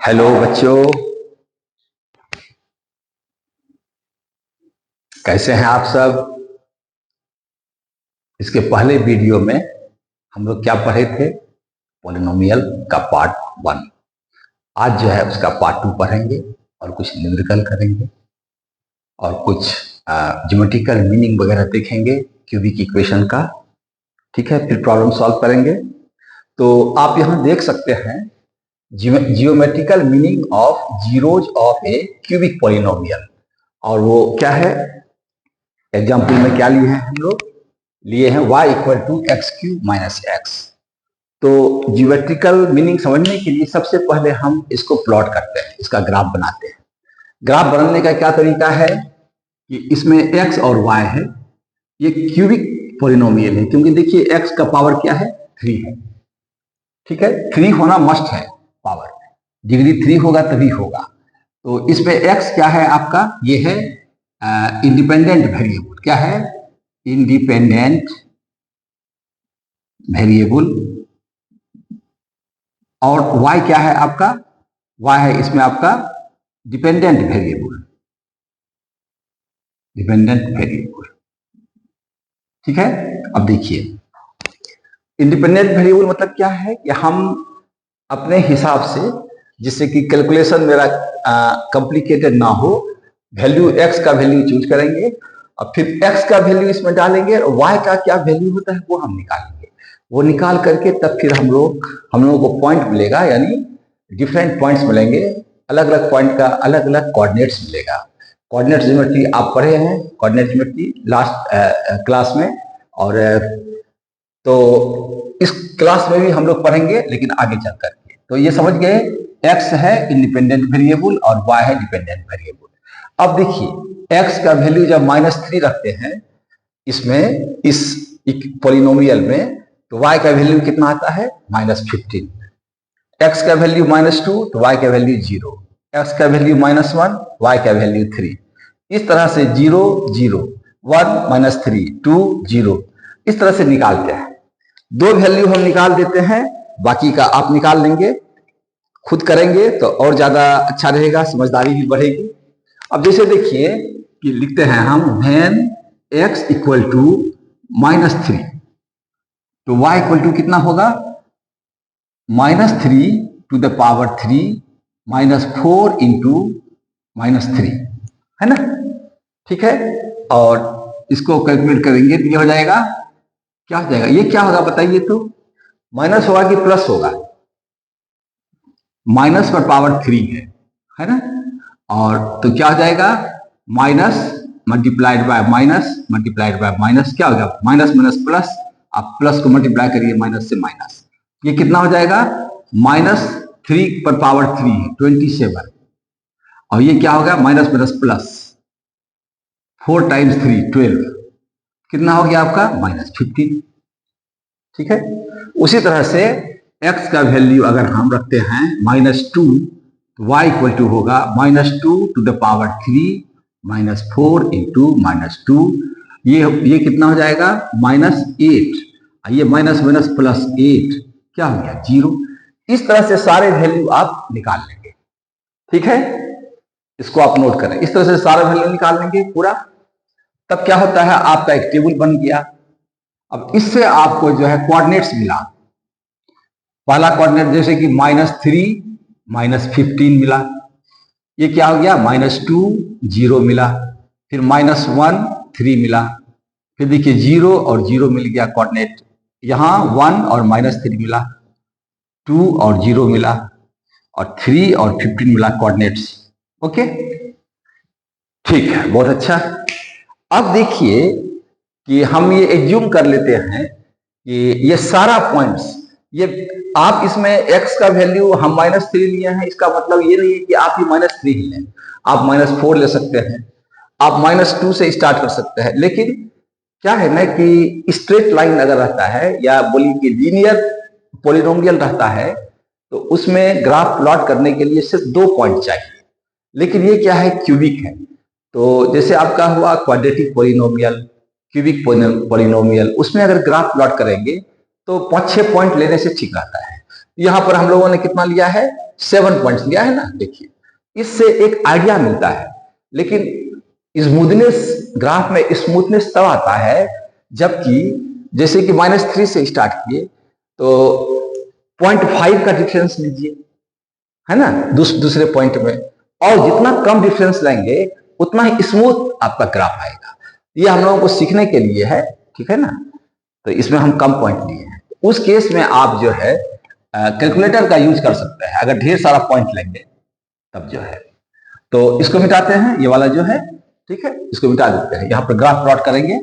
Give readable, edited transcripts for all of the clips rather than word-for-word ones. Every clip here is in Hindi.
हेलो बच्चों, कैसे हैं आप सब। इसके पहले वीडियो में हम लोग क्या पढ़े थे? पॉलिनोमियल का पार्ट 1। आज जो है उसका पार्ट 2 पढ़ेंगे और कुछ न्यूमेरिकल करेंगे और कुछ ज्योमेट्रिकल मीनिंग वगैरह देखेंगे क्यूबिक इक्वेशन का। ठीक है, फिर प्रॉब्लम सॉल्व करेंगे। तो आप यहाँ देख सकते हैं geometrical meaning of zeros of A cubic polynomial. और वो क्या है? एग्जाम्पल में क्या लिए हैं? हम लोग लिए हैं y equal to x Q minus x. तो ज्योमेट्रिकल मीनिंग समझने के लिए सबसे पहले हम इसको प्लॉट करते हैं, इसका ग्राफ बनाते हैं। ग्राफ बनाने का क्या तरीका है कि इसमें x और y है, ये क्यूबिक पॉलिनोमियल है, क्योंकि देखिए x का पावर क्या है? 3 है। ठीक है, 3 होना मस्ट है, पावर डिग्री 3 होगा तभी होगा। तो इसमें x क्या है आपका? ये है इंडिपेंडेंट वेरिएबल। क्या है? Independent variable. और y क्या है आपका? y है इसमें आपका डिपेंडेंट वेरिएबल। डिपेंडेंट वेरिएबल, ठीक है। अब देखिए, इंडिपेंडेंट वेरिएबल मतलब क्या है कि हम अपने हिसाब से, जिससे कि कैलकुलेशन मेरा कॉम्प्लिकेटेड ना हो, वैल्यू x का वैल्यू चूज करेंगे और फिर x का वैल्यू इसमें डालेंगे और y का क्या वैल्यू होता है वो हम निकालेंगे। वो निकाल करके तब फिर हम लोगों को पॉइंट मिलेगा, यानी डिफरेंट पॉइंट्स मिलेंगे, अलग अलग पॉइंट का अलग अलग कोऑर्डिनेट्स मिलेगा। कोऑर्डिनेट ज्योमेट्री आप पढ़े हैं, कोऑर्डिनेट ज्योमेट्री लास्ट क्लास में। और तो इस क्लास में भी हम लोग पढ़ेंगे, लेकिन आगे चल करके। तो ये समझ गए, x है इंडिपेंडेंट वेरिएबल और y है डिपेंडेंट वेरिएबल। अब देखिए, x का वैल्यू जब -3 रखते हैं इसमें, इस पॉलिनोमियल में, तो y का वैल्यू कितना आता है? -15। x का वैल्यू -2 तो y का वैल्यू 0, x का वैल्यू -1, y का वैल्यू 3। इस तरह से 0 0 1 -3 2 0, इस तरह से निकालते हैं। 2 वैल्यू हम निकाल देते हैं, बाकी का आप निकाल लेंगे, खुद करेंगे तो और ज्यादा अच्छा रहेगा, समझदारी भी बढ़ेगी। अब जैसे देखिए कि लिखते हैं हम व्हेन x इक्वल टू -3, तो y इक्वल टू कितना होगा? -3 टू द पावर 3 -4 इंटू -3, है ना? ठीक है, और इसको कैलकुलेट करेंगे तो ये हो जाएगा, क्या हो जाएगा? ये क्या होगा बताइए तो? माइनस होगा कि प्लस होगा? माइनस पर पावर 3 है ना? और तो क्या हो जाएगा? Minus multiplied by minus multiplied by minus, क्या होगा? Minus minus plus. आप प्लस को मल्टीप्लाई करिए माइनस से माइनस, ये कितना हो जाएगा? -3 पर पावर 3 है 27, और ये क्या होगा? माइनस माइनस प्लस, 4 टाइम्स 3 12, कितना हो गया आपका? -15। ठीक है, उसी तरह से x का वैल्यू अगर हम रखते हैं -2, तो y इक्वल टू होगा -2 टू द पावर 3 -4 इंटू -2, ये कितना हो जाएगा? -8। ये माइनस माइनस प्लस 8, क्या हो गया? 0। इस तरह से सारे वैल्यू आप निकाल लेंगे। ठीक है, इसको आप नोट करें, इस तरह से सारा वैल्यू निकाल लेंगे पूरा। तब क्या होता है? आपका एक टेबल बन गया। अब इससे आपको जो है कोऑर्डिनेट्स मिला। पहला कोऑर्डिनेट जैसे कि -3 -15 मिला, ये क्या हो गया? -2 0 मिला, फिर -1 3 मिला, फिर देखिए 0 और 0 मिल गया कोऑर्डिनेट, यहां 1 और -3 मिला, 2 और 0 मिला, और 3 और 15 मिला कोऑर्डिनेट्स। ओके, ठीक है, बहुत अच्छा। अब देखिए कि हम ये एज्यूम कर लेते हैं कि ये सारा पॉइंट्स, ये आप इसमें x का वैल्यू हम -3 लिए हैं, इसका मतलब ये नहीं है कि आप ही -3 ही लें, आप -4 ले सकते हैं, आप -2 से स्टार्ट कर सकते हैं। लेकिन क्या है ना कि स्ट्रेट लाइन अगर रहता है, या बोलिए कि लीनियर पॉलिनोमियल रहता है, तो उसमें ग्राफ प्लॉट करने के लिए सिर्फ 2 पॉइंट चाहिए। लेकिन ये क्या है? क्यूबिक है। तो जैसे आपका हुआ क्वाड्रेटिक पॉलिनोमियल, क्यूबिक पॉलिनोमियल, उसमें अगर ग्राफ प्लॉट करेंगे तो 5-6 पॉइंट लेने से ठीक रहता है। यहां पर हम लोगों ने कितना लिया है, 7 पॉइंट्स लिया है ना। देखिए इससे एक आइडिया मिलता है, लेकिन स्मूथनेस, ग्राफ में स्मूथनेस तब आता है जबकि जैसे कि -3 से स्टार्ट किए तो 0.5 का डिफरेंस लीजिए, है ना, दूसरे पॉइंट में, और जितना कम डिफरेंस लेंगे उतना ही स्मूथ आपका ग्राफ आएगा। ये हम लोगों को सीखने के लिए है, ठीक है ना। तो इसमें हम कम पॉइंट लिए हैं, उस केस में आप जो है कैलकुलेटर का यूज कर सकते हैं। अगर ढेर सारा पॉइंट लेंगे तब जो है, तो इसको मिटाते हैं, ये वाला जो है, ठीक है, इसको मिटा देते हैं। यहां पर ग्राफ प्लॉट करेंगे,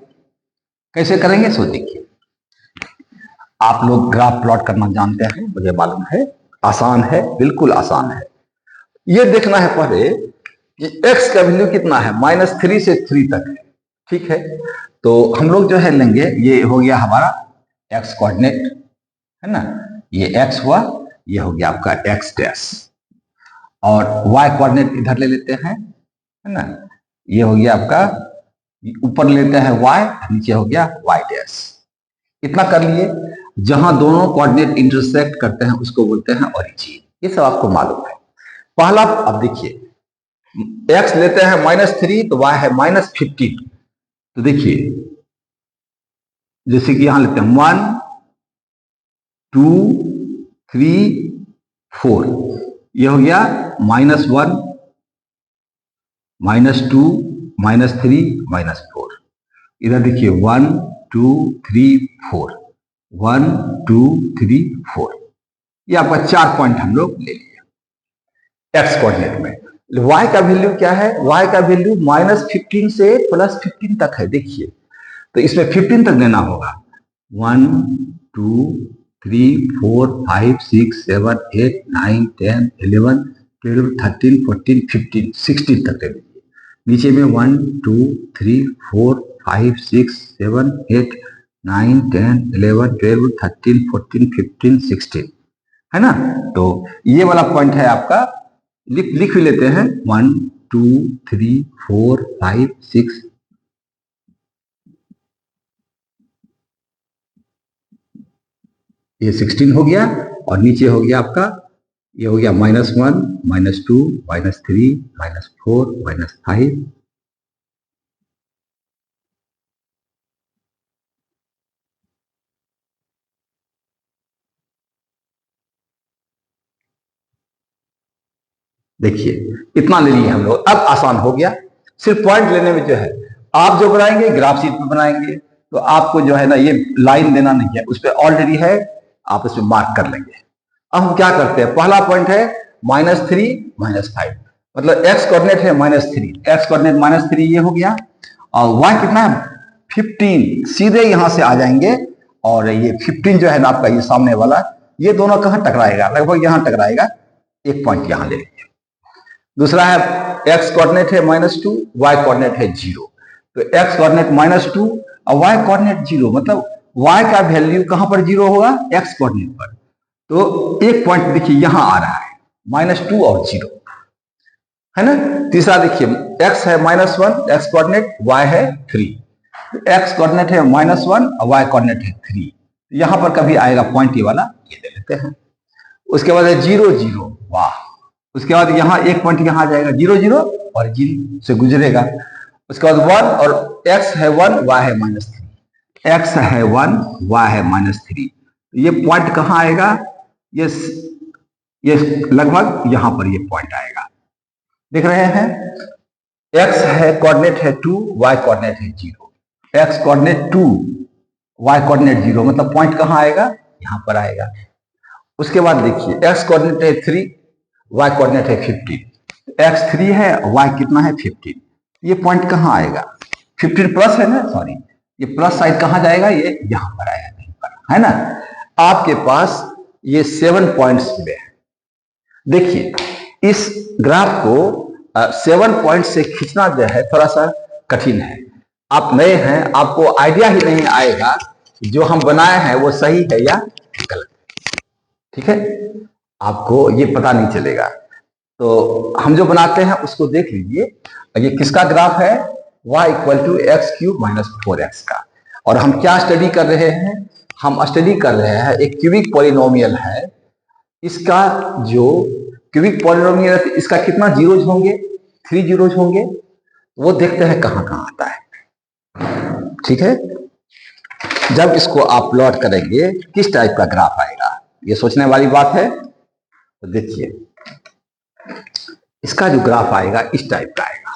कैसे करेंगे सो देखिए। आप लोग ग्राफ प्लॉट करना जानते हैं, मुझे मालूम है, आसान है, बिल्कुल आसान है। ये देखना है पहले कि x का वैल्यू कितना है, -3 से 3 तक है, ठीक है। तो हम लोग जो है लेंगे, ये हो गया हमारा x कोऑर्डिनेट, है ना, ये x हुआ, ये हो गया आपका x डैश, और y कोऑर्डिनेट इधर ले लेते हैं, है ना, ये हो गया आपका, ऊपर लेते हैं y, नीचे हो गया y डैश। इतना कर लिए। जहां दोनों कोऑर्डिनेट इंटरसेक्ट करते हैं उसको बोलते हैं ओरिजिन। ये सब आपको मालूम है। पहला, अब देखिए x लेते हैं -3 तो y है -15। तो देखिए जैसे कि यहां लेते हैं 1 2 3 4, ये हो गया -1 -2 -3 -4। इधर देखिए 1 2 3 4, 1 2 3 4, ये आपका 4 पॉइंट हम लोग ले लिए एक्स कोऑर्डिनेट में। y का वैल्यू क्या है, y का वैल्यू -15 से +15 तक है। देखिए तो इसमें 15 तक लेना होगा, 1 2 3 4 5 6 7 8 9 10 11 12 13 14 15 16 तक ले लीजिए। नीचे में 1 2 3 4 5 6 7 8 9 10 11 12 13 14 15 16, है ना। तो ये वाला पॉइंट है आपका, लिख भी लेते हैं, 1 2 3 4 5 6, ये 16 हो गया, और नीचे हो गया आपका, ये हो गया -1 -2 -3 -4 -5। देखिए इतना ले लिए हम लोग। अब आसान हो गया, सिर्फ पॉइंट लेने में जो है, आप जो बनाएंगे ग्राफ शीट में बनाएंगे तो आपको जो है ना ये लाइन देना नहीं है, उस पर ऑलरेडी है, आप उसमें मार्क कर लेंगे। अब हम क्या करते हैं, पहला पॉइंट है -3 -5, मतलब x कोऑर्डिनेट है -3, x कोऑर्डिनेट -3 ये हो गया, और y कितना है 15, सीधे यहां से आ जाएंगे, और ये 15 जो है ना आपका, ये सामने वाला, ये दोनों कहां टकराएगा, लगभग यहां टकराएगा, एक पॉइंट यहां ले लेंगे। दूसरा है x कोऑर्डिनेट है -2, y कोऑर्डिनेट है 0, तो x कोऑर्डिनेट -2 और y कोऑर्डिनेट 0, मतलब y का वैल्यू कहां पर 0 होगा, x कोऑर्डिनेट पर। तो एक पॉइंट देखिए यहां आ रहा है -2 और 0, है ना। तीसरा देखिए x है -1, x कोऑर्डिनेट, y है 3, x कोऑर्डिनेट है -1 और y कोऑर्डिनेट है 3, यहां पर कभी आएगा पॉइंट ये वाला, ये ले लेते हैं। उसके बाद है 0 0, वाह, उसके बाद यहाँ एक पॉइंट यहाँ आ जाएगा 0 0 और 0 से गुजरेगा। उसके बाद 1 और x है 1 y है -3, x है 1 y है -3, ये पॉइंट कहाँ आएगा, ये लगभग यहाँ पर ये पॉइंट आएगा, देख रहे हैं। x है कोऑर्डिनेट है 2, y कोऑर्डिनेट है 0, x कोऑर्डिनेट 2 y कोऑर्डिनेट 0, मतलब पॉइंट कहाँ आएगा, यहाँ पर आएगा। उसके बाद देखिए x कोऑर्डिनेट है 3, y कोऑर्डिनेट है 15, x 3 है, y कितना है 15, ये पॉइंट कहाँ आएगा, 15 प्लस है ना, सॉरी, ये प्लस साइड कहाँ जाएगा, ये यहाँ पर आएगा, कहीं पर, है ना। आपके पास ये 7 पॉइंट्स मिले हैं। देखिए इस ग्राफ को 7 पॉइंट से खींचना जो है थोड़ा सा कठिन है। आप नए हैं, आपको आइडिया ही नहीं आएगा जो हम बनाए हैं वो सही है या गलत, ठीक है, आपको ये पता नहीं चलेगा। तो हम जो बनाते हैं उसको देख लीजिए। ये किसका ग्राफ है, y = x³ - 4x का। और हम क्या स्टडी कर रहे हैं, हम स्टडी कर रहे हैं एक क्यूबिक पॉलिनोमियल है इसका जो क्यूबिक पॉलिनोमियल है इसका कितना जीरोज होंगे, 3 जीरोज होंगे। वो देखते हैं कहां कहां आता है। ठीक है, जब इसको आप प्लॉट करेंगे किस टाइप का ग्राफ आएगा, ये सोचने वाली बात है। तो देखिए इसका जो ग्राफ आएगा इस टाइप का आएगा।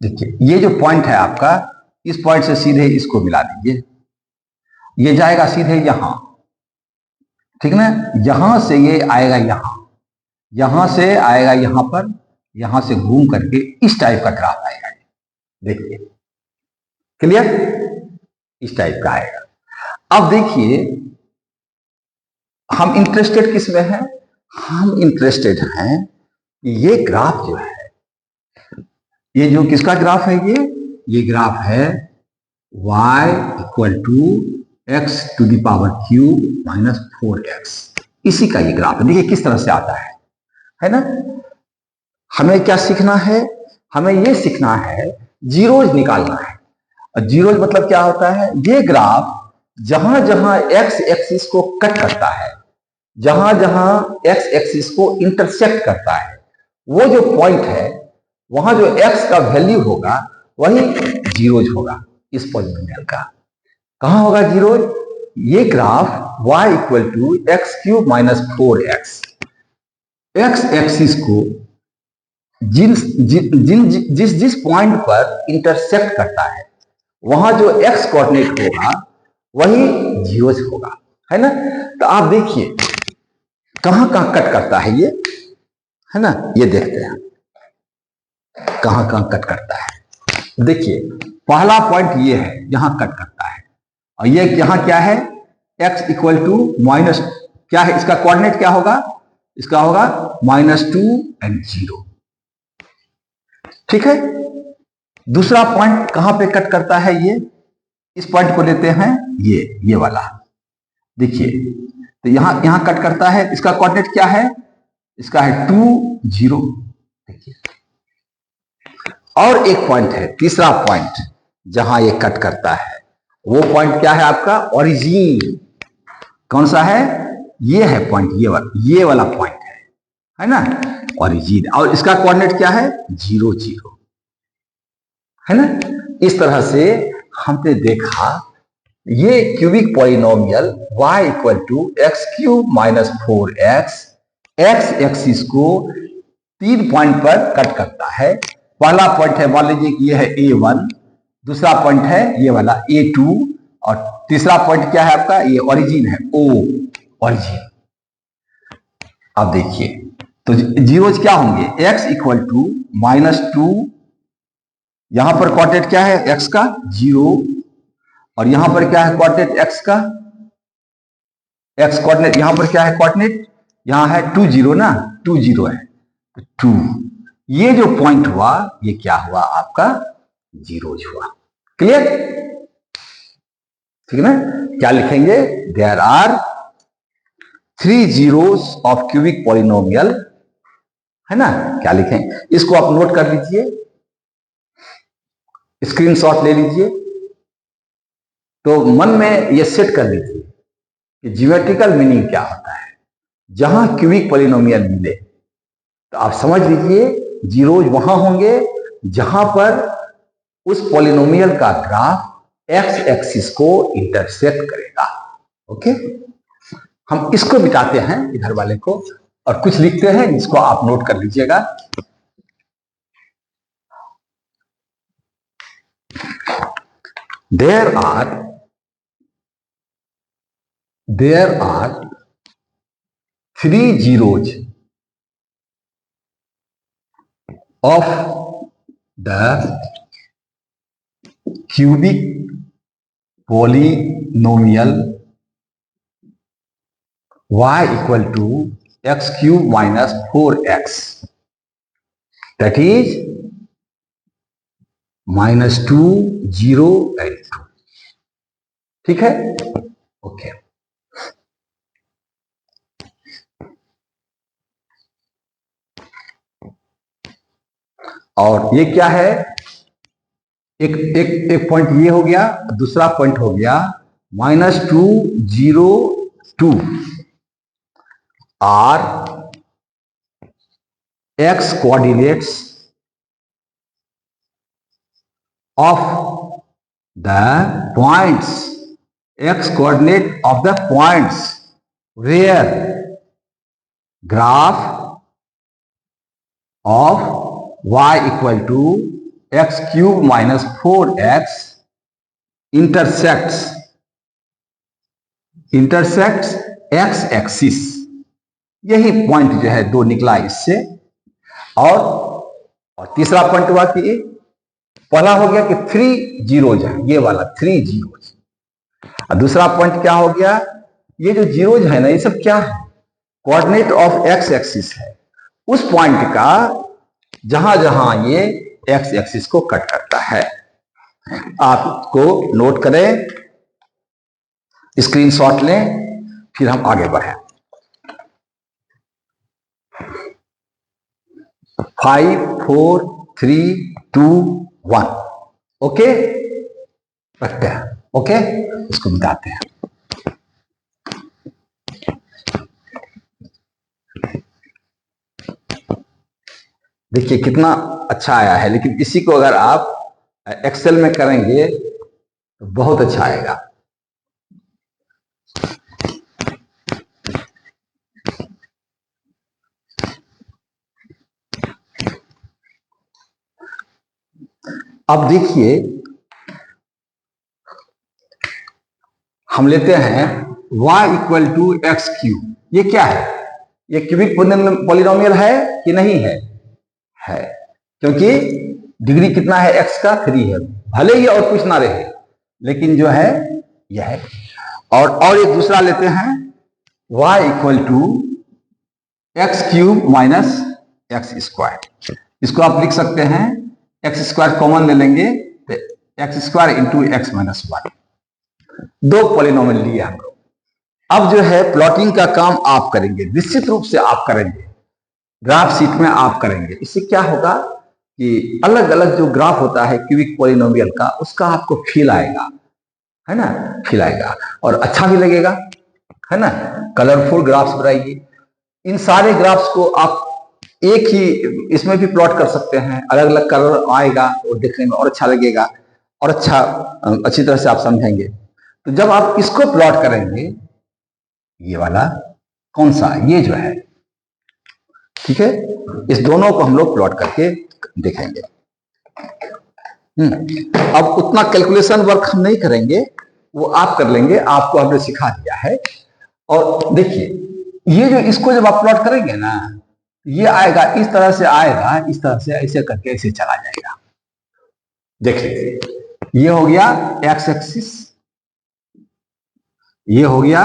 देखिए ये जो पॉइंट है आपका, इस पॉइंट से सीधे इसको मिला दीजिए, ये जाएगा सीधे यहां, ठीक ना। यहां से ये आएगा यहां, यहां से आएगा यहां पर, यहां से घूम करके इस टाइप का ग्राफ आएगा। देखिए क्लियर, इस टाइप का आएगा। अब देखिए हम इंटरेस्टेड किस में हैं, हम इंटरेस्टेड हैं ये ग्राफ जो है, ये जो किसका ग्राफ है, ये ग्राफ है y equal to x to the power cube minus 4x, इसी का ये ग्राफ है। देखिए किस तरह से आता है ना। हमें क्या सीखना है, हमें ये सीखना है जीरोज निकालना है। और जीरोज मतलब क्या होता है, ये ग्राफ जहां जहां x एक्सिस को कट करता है, जहां जहां x एक्सिस को इंटरसेक्ट करता है, वो जो पॉइंट है वहां जो x का वैल्यू होगा वही जीरोज होगा इस पॉलिनोमियल का। कहां होगा जीरोज, ये graph y equal to x cube minus 4x, x axis को जिस जिस पॉइंट पर इंटरसेक्ट करता है वहां जो x कोऑर्डिनेट होगा वही जीरोज होगा, है ना। तो आप देखिए कहां कहां कट करता है ये, है ना। ये देखते हैं कहां कहां कट करता है। देखिए पहला पॉइंट ये है, यहां कट करता है, और ये यहां क्या है, x इक्वल टू माइनस, क्या है इसका कोऑर्डिनेट क्या होगा, इसका होगा -2 एंड 0। ठीक है, दूसरा पॉइंट कहां पे कट करता है, ये इस पॉइंट को लेते हैं, ये वाला। देखिए तो यहां कट करता है, इसका कोऑर्डिनेट क्या है, इसका है 2 0। देखिए और एक पॉइंट है, तीसरा पॉइंट जहां ये कट करता है, वो पॉइंट क्या है आपका, ओरिजिन। कौन सा है, ये है पॉइंट, ये वाला पॉइंट है ना, ओरिजिन। और इसका कोऑर्डिनेट क्या है, 0 0, है ना। इस तरह से हमने देखा ये cubic polynomial y equal to x cube minus 4x x axis को 3 पॉइंट पर कट करता है। पहला पॉइंट है, मान लीजिए कि ये है A1, दूसरा पॉइंट है ये वाला A2, और तीसरा पॉइंट क्या है आपका, ये ओरिजिन है O, ओरिजिन। अब देखिए तो जीरोज क्या होंगे, x इक्वल टू -2, यहां पर कोऑर्डिनेट क्या है x का 0, और यहां पर क्या है कोऑर्डिनेट x का, x कोऑर्डिनेट यहां पर क्या है कोऑर्डिनेट, यहां है 2 0 ना, 2 0 है, 2। ये जो पॉइंट हुआ ये क्या हुआ आपका, जीरोज हुआ। क्लियर, ठीक है ना। क्या लिखेंगे, there are 3 zeros of cubic polynomial, है ना। क्या लिखेंगे, इसको आप नोट कर लीजिए, स्क्रीनशॉट ले लीजिए, तो मन में ये सेट कर लीजिए कि ज्योमेट्रिकल मीनिंग क्या होता है। जहां क्यूबिक पॉलिनोमियल मिले तो आप समझ लीजिए जीरोज वहां होंगे जहां पर उस पॉलिनोमियल का ग्राफ एक्स एक्सिस को इंटरसेक्ट करेगा। ओके, हम इसको मिटाते हैं इधर वाले को और कुछ लिखते हैं जिसको आप नोट कर लीजिएगा। There are 3 zeros of the cubic polynomial y equal to x cube minus 4x, that is -2 0 and 2। ठीक है, ओके। और ये क्या है, एक पॉइंट ये हो गया, दूसरा पॉइंट हो गया -2 0 2 are x coordinates of the points, x coordinate of the points where graph of y equal to x cube minus 4x intersects x axis. यही पॉइंट जो है 2 निकला इससे। और तीसरा पॉइंट हुआ कि पहला हो गया कि 3 जीरोज है, ये वाला 3 जीरोज। और दूसरा पॉइंट क्या हो गया, ये जो जीरोज है ना, ये सब क्या है, कोऑर्डिनेट ऑफ एक्स एक्सिस है, उस पॉइंट का जहां जहां ये एक्स एक्सिस को कट करता है। आपको नोट करें, स्क्रीनशॉट लें, फिर हम आगे बढ़ें। 5 4 3 2 1 ओके, रखते हैं। ओके, इसको मिटाते हैं। देखिए कितना अच्छा आया है, लेकिन इसी को अगर आप एक्सेल में करेंगे तो बहुत अच्छा आएगा। अब देखिए, हम लेते हैं y equal to x cube. ये क्या है, ये क्यूबिक पॉलिनोमियल है कि नहीं है? है, क्योंकि डिग्री कितना है x का, 3 है। भले ही और कुछ ना रहे, लेकिन जो है यह है। और एक दूसरा लेते हैं y equal to x cube minus x square. इसको आप लिख सकते हैं, एक्स स्क्वायर कॉमन ले लेंगे तो x square into x minus 1। 2 polynomial लिए हम लोग। अब जो है प्लॉटिंग का काम आप करेंगे, निश्चित रूप से आप करेंगे, ग्राफ शीट में आप करेंगे। इससे क्या होगा कि अलग अलग जो ग्राफ होता है क्यूबिक पॉलिनोमियल का, उसका आपको फील आएगा, है ना, फील आएगा और अच्छा भी लगेगा, है ना। कलरफुल ग्राफ्स बनाइए। इन सारे ग्राफ्स को आप एक ही इसमें भी प्लॉट कर सकते हैं, अलग अलग कलर आएगा और देखने में और अच्छा लगेगा और अच्छी तरह से आप समझेंगे। तो जब आप इसको प्लॉट करेंगे, ये वाला कौन सा, ये जो है, ठीक है, इस दोनों को हम लोग प्लॉट करके देखेंगे। अब उतना कैलकुलेशन वर्क हम नहीं करेंगे, वो आप कर लेंगे, आपको हमने सिखा दिया है। और देखिए, ये जो इसको जब आप प्लॉट करेंगे ना, ये आएगा इस तरह से, आएगा इस तरह से, ऐसे करके ऐसे चला जाएगा। देखिए, ये हो गया एक्स एक्सिस, ये हो गया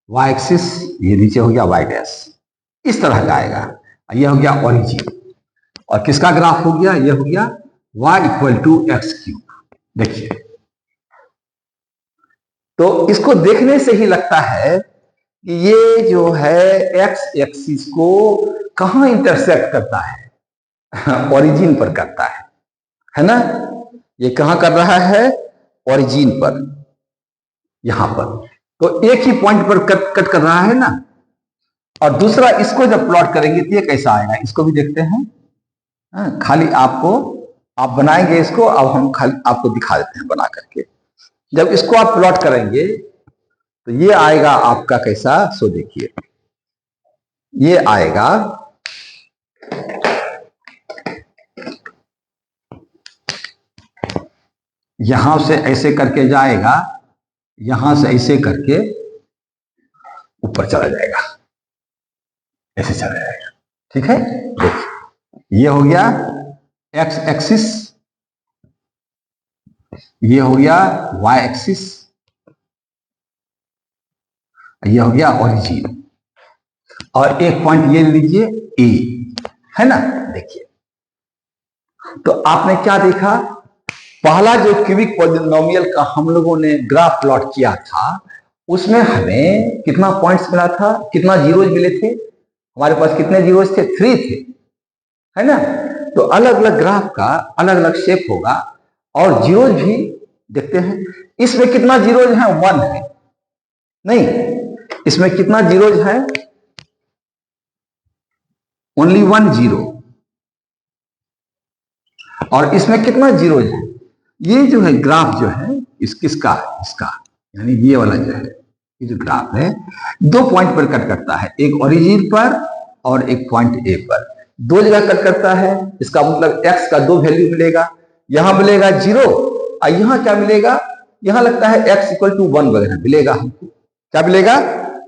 वाई एक्सिस, ये नीचे हो गया वाई डैश, इस तरह का आएगा। ये हो गया ओरिजिन। और किसका ग्राफ हो गया, ये हो गया y equal to x cube. देखिए, तो इसको देखने से ही लगता है कि ये जो है एक्स एक्सिस को कहां इंटरसेक्ट करता है, ओरिजिन पर करता है ना। ये कहां कर रहा है, ओरिजिन पर, यहां पर। तो एक ही पॉइंट पर कट कर रहा है ना। और दूसरा, इसको जब प्लॉट करेंगे तो ये कैसा आएगा, इसको भी देखते हैं। खाली आप बनाएंगे इसको, अब हम खाली आपको दिखा देते हैं बना करके। जब इसको आप प्लॉट करेंगे तो ये आएगा आपका कैसा, सो देखिए, ये आएगा यहां से ऐसे करके जाएगा, यहां से ऐसे करके ऊपर चला जाएगा, ऐसे चला जाएगा, ठीक है। देखिए, ये हो गया एक्स एक्सिस, ये हो गया वाई एक्सिस, ये हो गया ओरिजिन। और एक पॉइंट ये लीजिए ए, है ना। देखिए, तो आपने क्या देखा, पहला जो क्यूबिक पॉलिनोमियल का हम लोगों ने ग्राफ प्लॉट किया था, उसमें हमें कितना पॉइंट्स मिला था, कितना जीरोज मिले थे, हमारे पास कितने जीरोज थे, 3 थे, है ना। तो अलग अलग ग्राफ का अलग अलग शेप होगा और जीरोज भी देखते हैं। इसमें कितना जीरोज है, 1 है, नहीं, इसमें कितना जीरोज है? Only 1 zero. और इसमें कितना जीरोज है? ये जो है ग्राफ जो है किसका, इसका, यानी ये वाला जो है, ये जो ग्राफ है 2 पॉइंट पर कट करता है, एक ओरिजिन पर और एक पॉइंट ए पर, 2 जगह कट करता है। इसका मतलब x का 2 वैल्यू मिलेगा, यहां मिलेगा 0 और यहां क्या मिलेगा, यहां लगता है x इक्वल टू 1 वगैरह मिलेगा हमको। क्या मिलेगा?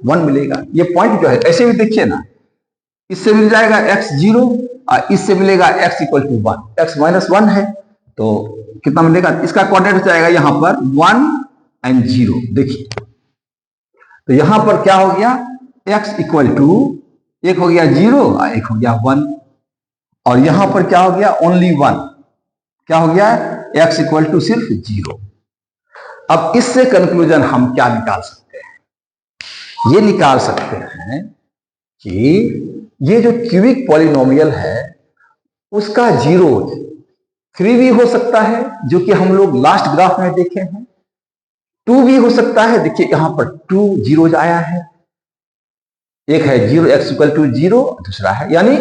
1 मिलेगा। ये पॉइंट जो है ऐसे भी देखिए ना, इससे मिल जाएगा x 0 और इससे मिलेगा x equal to 1, x minus 1 है तो कितना मिलेगा? इसका कोऑर्डिनेट हो जाएगा यहां पर 1 एंड 0। देखिए तो यहां पर क्या हो गया, x इक्वल टू, एक हो गया 0 और एक हो गया 1, और यहां पर क्या हो गया, ओनली 1। क्या हो गया? x इक्वल टू सिर्फ 0। अब इससे कंक्लूजन हम क्या निकाल सकते हैं? ये निकाल सकते हैं कि ये जो क्यूबिक पॉलिनोमियल है उसका जीरोज 3 भी हो सकता है, जो कि हम लोग लास्ट ग्राफ में देखे हैं, 2 भी हो सकता है। देखिए यहां पर 2 जीरोज आया है, एक है 0 x इक्वल टू 0, दूसरा है, यानी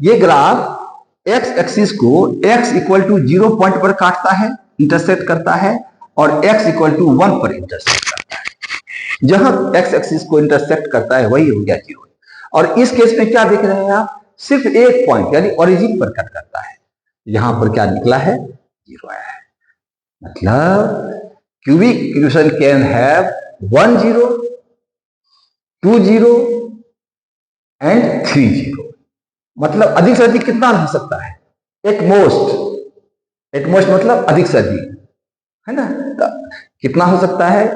ये ग्राफ x एक्सिस को x इक्वल टू 0 पॉइंट पर काटता है, इंटरसेक्ट करता है, और x इक्वल टू 1 पर इंटरसेक्ट करता है। जहां x एक्सिस को इंटरसेक्ट करता है वही हो गया 0। और इस केस में क्या देख रहे हैं आप, सिर्फ एक पॉइंट यानी ओरिजिन पर कट करता है, यहां पर क्या निकला है, 0 आया है। मतलब cubic equation can have 1 0, 2 0 and 3 0। मतलब अधिक से अधिक कितना हो सकता है? एटमोस्ट मतलब अधिक से अधिक, है ना? तो कितना हो सकता है?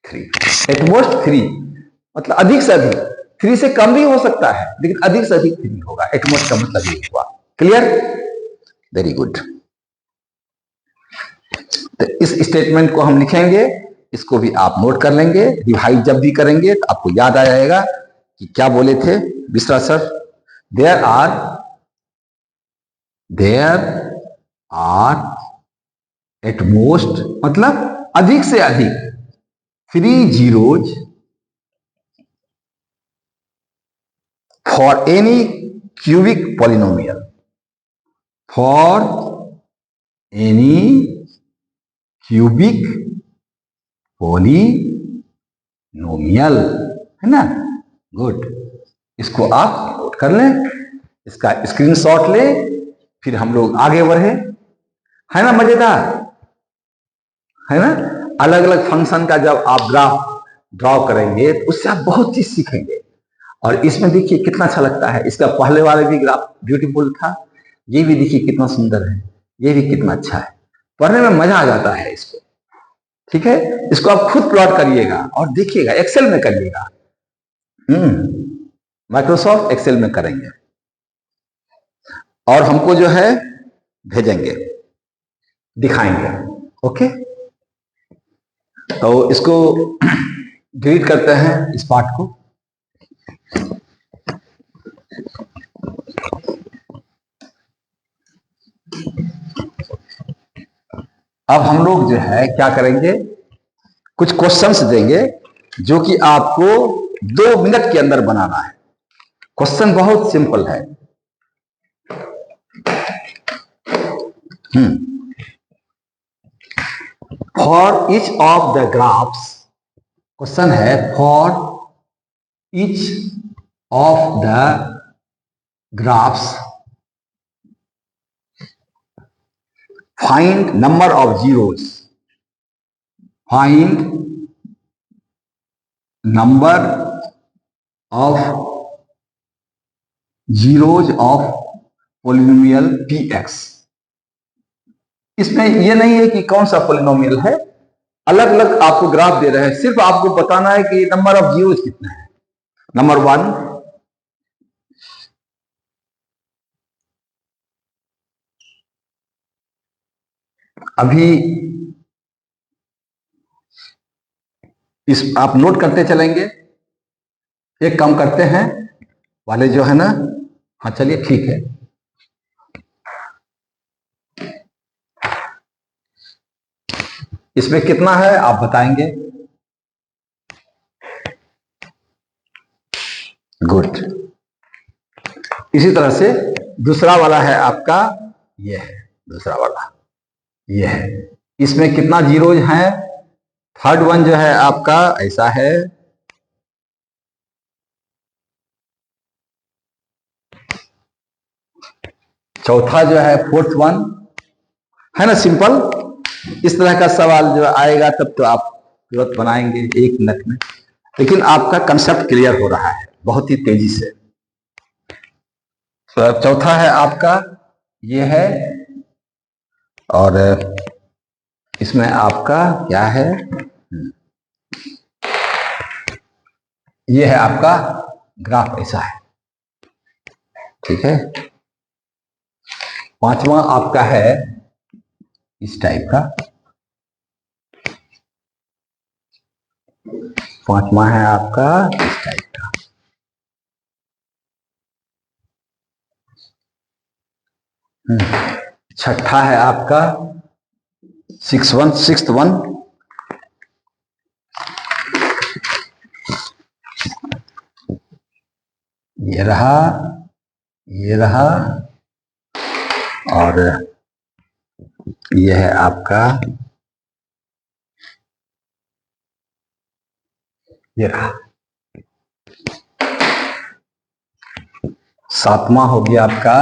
3। एटमोस्ट 3 मतलब अधिक से अधिक, 3 से कम भी हो सकता है लेकिन अधिक से अधिक 3 होगा। एटमोस्ट का मतलब ये हुआ। क्लियर? Very good. तो इस स्टेटमेंट को हम लिखेंगे, इसको भी आप नोट कर लेंगे, रिवाइज जब भी करेंगे तो आपको याद आ जाएगा कि क्या बोले थे Mishra sir. There are at most मतलब अधिक से अधिक 3 zeros for any cubic polynomial, for any cubic polynomial, है ना? गुड। इसको आप नोट कर लें, इसका स्क्रीनशॉट ले, फिर हम लोग आगे बढ़े। है ना मजेदार? है ना? अलग अलग फंक्शन का जब आप ग्राफ ड्रॉ करेंगे तो उससे आप बहुत चीज सीखेंगे। और इसमें देखिए कितना अच्छा लगता है, इसका पहले वाले भी ग्राफ ब्यूटीफुल था, ये भी देखिए कितना सुंदर है, ये भी कितना अच्छा है, पढ़ने में मजा आ जाता है इसको। ठीक है, इसको आप खुद प्लॉट करिएगा और देखिएगा, एक्सेल में करिएगा। माइक्रोसॉफ्ट एक्सेल में करेंगे और हमको जो है भेजेंगे, दिखाएंगे। ओके, तो इसको डिलीट करते हैं इस पार्ट को। अब हम लोग जो है क्या करेंगे, कुछ क्वेश्चंस देंगे जो कि आपको 2 मिनट के अंदर बनाना है। क्वेश्चन बहुत सिंपल है। For each of the graphs, question है for each of the graphs find number of zeros, find number of zeros of polynomial px। इसमें यह नहीं है कि कौन सा पॉलिनोमियल है, अलग अलग आपको ग्राफ दे रहे हैं, सिर्फ आपको बताना है कि नंबर ऑफ जीरोज कितना है। नंबर 1, अभी इस आप नोट करते चलेंगे, एक काम करते हैं वाले जो है ना, हाँ चलिए ठीक है। इसमें कितना है आप बताएंगे। वोल्ट। इसी तरह से दूसरा वाला है आपका, ये है दूसरा वाला, ये है, इसमें कितना जीरोज है? थर्ड वन जो है आपका ऐसा है, चौथा जो है फोर्थ वन है ना। सिंपल इस तरह का सवाल जो आएगा तब तो आप तुरंत बनाएंगे 1 मिनट में, लेकिन आपका कंसेप्ट क्लियर हो रहा है बहुत ही तेजी से। तो चौथा है आपका ये है, और इसमें आपका क्या है, ये है आपका ग्राफ, ऐसा है, ठीक है। पांचवा आपका है इस टाइप का, पांचवा है आपका इस टाइप का। छठा है आपका सिक्स्थ वन, ये रहा, ये रहा, और ये है आपका, ये रहा। सातवां हो गया आपका,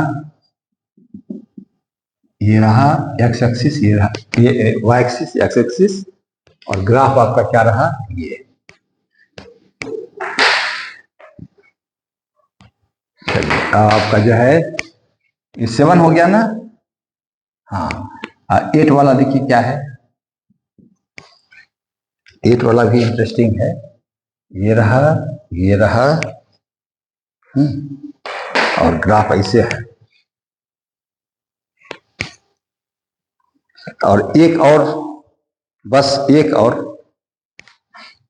ये रहा एक्स एक्सिस, ये रहा ये वाई एक्सिस, एक्स एक्सिस, और ग्राफ आपका क्या रहा, ये। आपका जो है ये 7 हो गया ना। हाँ, 8 वाला देखिए क्या है, 8 वाला भी इंटरेस्टिंग है, ये रहा, ये रहा, और ग्राफ ऐसे है। और एक और, बस एक और,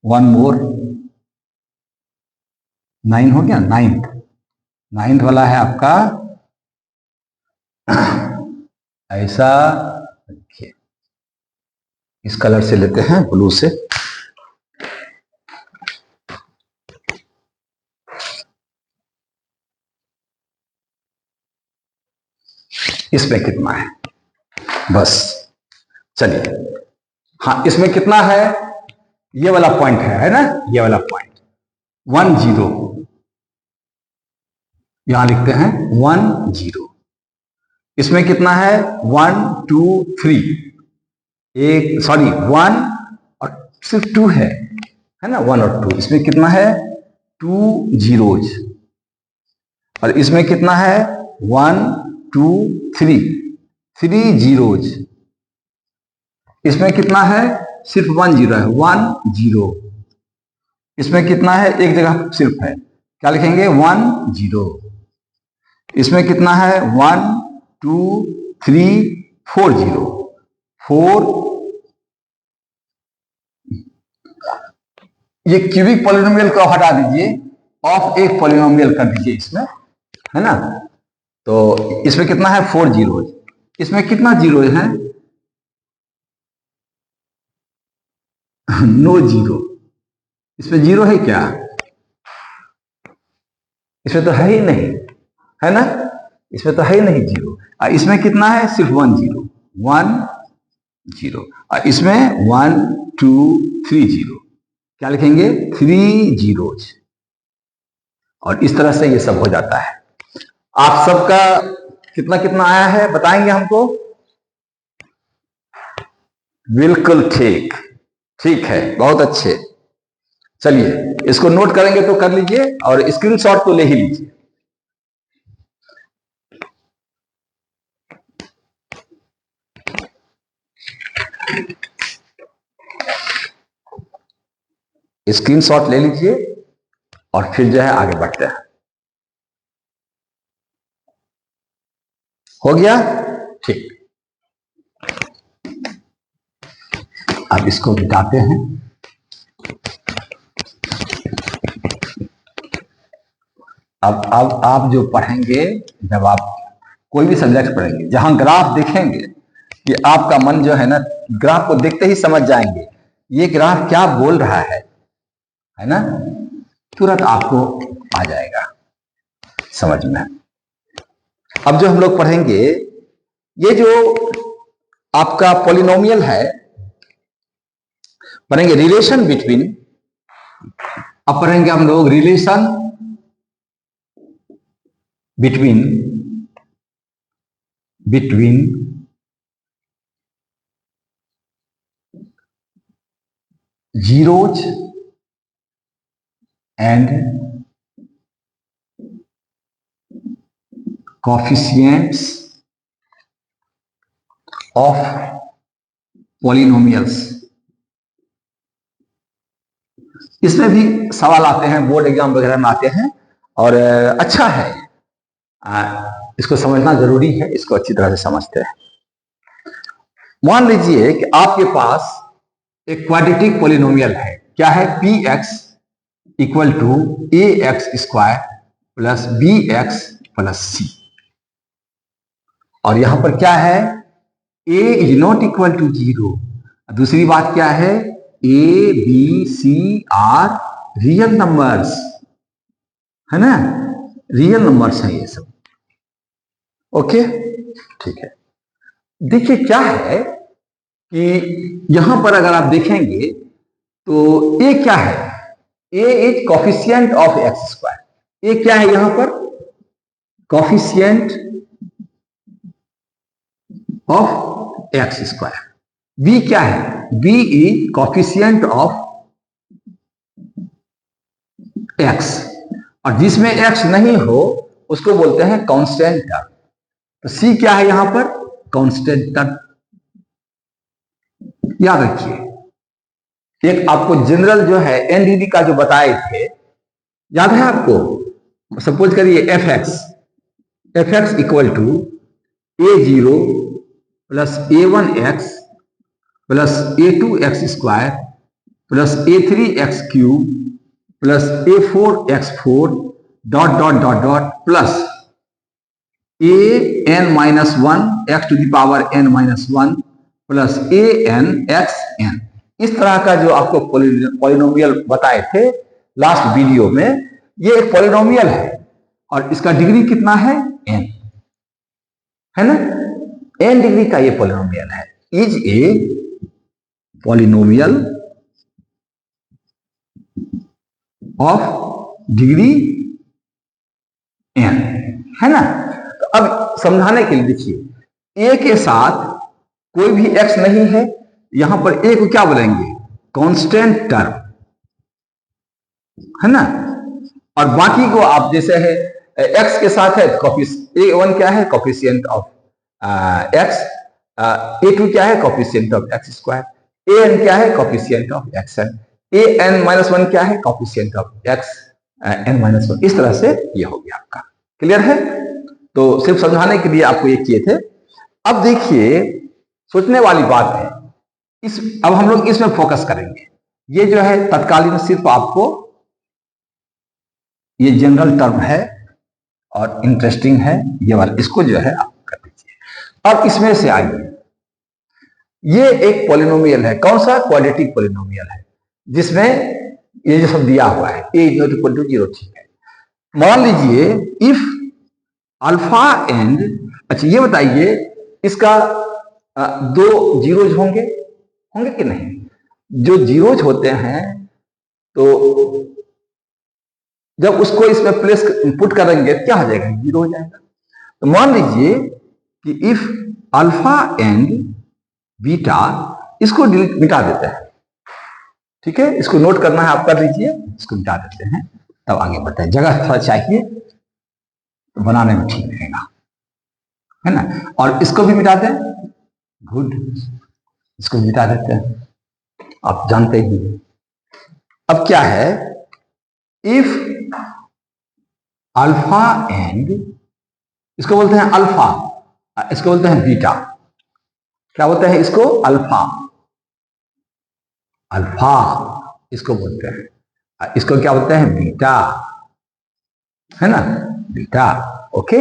1 मोर, 9 हो गया, 9th वाला है आपका ऐसा, देखिए इस कलर से लेते हैं, ब्लू से। इसमें कितना है, बस चलिए। हाँ, इसमें कितना है, ये वाला पॉइंट है ना, ये वाला पॉइंट 1 0, यहां लिखते हैं 1 0। इसमें कितना है 1 2 3, एक सॉरी 1 और सिर्फ 2 है ना, 1 और 2। इसमें कितना है 2 जीरोज, और इसमें कितना है 1 2 3 जीरोज। इसमें कितना है, सिर्फ 1 0 है, 1 0। इसमें कितना है, एक जगह सिर्फ है, क्या लिखेंगे 1 0। इसमें कितना है 1 2 3 4 0, 4। ये क्यूबिक पॉलिनोमियल को हटा दीजिए, ऑफ एक पॉलिनोमियल कर दीजिए इसमें, है ना। तो इसमें कितना है 4 जीरो। इसमें कितना जीरो है, नो जीरो। इसमें जीरो है क्या, इसमें तो है ही नहीं, है ना, इसमें तो है ही नहीं जीरो। इसमें कितना है, सिर्फ 1 0, 1 0। और इसमें 1 2 3 0, क्या लिखेंगे 3 जीरोज। और इस तरह से ये सब हो जाता है। आप सबका कितना कितना आया है बताएंगे हमको, बिल्कुल ठीक, ठीक है, बहुत अच्छे। चलिए इसको नोट करेंगे तो कर लीजिए, और स्क्रीनशॉट तो ले ही लीजिए। स्क्रीनशॉट ले लीजिए और फिर जो है आगे बढ़ते हैं। हो गया, ठीक। अब इसको मिटाते हैं। अब आप जो पढ़ेंगे, जब आप कोई भी सब्जेक्ट पढ़ेंगे, जहां ग्राफ देखेंगे कि आपका मन जो है ना, ग्राफ को देखते ही समझ जाएंगे ये ग्राफ क्या बोल रहा है ना, तुरंत आपको आ जाएगा। समझ में। अब जो हम लोग पढ़ेंगे, ये जो आपका पॉलिनोमियल है, पढ़ेंगे रिलेशन बिटवीन, अब पढ़ेंगे हम लोग relation between zeros and coefficients of polynomials। इसमें भी सवाल आते हैं, बोर्ड एग्जाम वगैरह में आते हैं, और अच्छा है, इसको समझना जरूरी है, इसको अच्छी तरह से समझते हैं। मान लीजिए कि आपके पास एक क्वाड्रेटिक पॉलिनोमियल है, क्या है, p x equal to a x square plus b x plus c, और यहां पर क्या है, a is not equal to 0। दूसरी बात क्या है, a b c are real numbers, है ना, रियल नंबर्स हैं ये सब। ओके, ठीक है। देखिए क्या है कि यहां पर अगर आप देखेंगे तो ए क्या है, a is coefficient of x square. A क्या है यहां पर, coefficient of x square. B क्या है, b is coefficient of x, और जिसमें एक्स नहीं हो उसको बोलते हैं कांस्टेंट टर्म। तो सी क्या है यहां पर, कांस्टेंट टर्म। याद रखिए, एक आपको जनरल जो है एनडीडी का जो बताए थे, याद है आपको, सपोज करिए F x equal to a0 plus a1x plus a2x square plus a3x³ plus a4x4 dot dot dot dot plus an-1 x to the power n-1 plus an(xn)। इस तरह का जो आपको पॉलिनोमियल बताए थे लास्ट वीडियो में, ये एक पॉलिनोमियल है और इसका डिग्री कितना है, n, है ना, n डिग्री का ये पॉलिनोमियल है। Is a polynomial of degree n, है ना। तो अब समझाने के लिए देखिए, a के साथ कोई भी x नहीं है, यहां पर a को क्या बोलेंगे, कांस्टेंट टर्म, है ना, और बाकी को आप जैसे है x के साथ है a1 क्या है, कॉफिशिएंट ऑफ x, a2 क्या है, coefficient of x square, an क्या है, कॉफिशिएंट ऑफ xn, an-1 क्या है, कॉफिशिएंट ऑफ x n-1। इस तरह से ये हो गया आपका, क्लियर है। तो सिर्फ समझाने के लिए आपको ये किए थे। अब देखिए, सोचने वाली बात है, अब हम लोग इसमें फोकस करेंगे। ये जो है तत्कालीन सिर्फ आपको ये जनरल टर्म है और इंटरेस्टिंग है ये वाला, इसको जो है आप कर दीजिए। अब इसमें से आइए, ये एक पॉलिनोमियल है, कौन सा, क्वाड्रेटिक पॉलिनोमियल है, जिसमें ये जो सब दिया हुआ है a is not equal to 0, ठीक है। मान लीजिए इफ अल्फा एंड, अच्छा ये बताइए, इसका दो जीरोज होंगे कि नहीं। जो जीरोज होते हैं तो जब उसको इसमें प्लेस पुट करेंगे क्या हो जाएगा, 0 हो जाएगा। तो मान लीजिए कि इफ अल्फा एंड बीटा, इसको मिटा देते हैं, ठीक है, इसको नोट करना है, आप कर लीजिए, इसको मिटा देते हैं, तब आगे बढ़ते हैं। जगह थोड़ा चाहिए तो बनाने में ठीक रहेगा, है ना। और इसको भी मिटा दें, गुड, इसको मिटा देते हैं, आप जानते ही। अब क्या है, इफ अल्फा एंड, इसको बोलते हैं अल्फा, इसको बोलते हैं बीटा, क्या बोलते हैं इसको, अल्फा, अल्फा इसको बोलते हैं, इसको क्या बोलते हैं, बीटा, है ना, beta. Okay,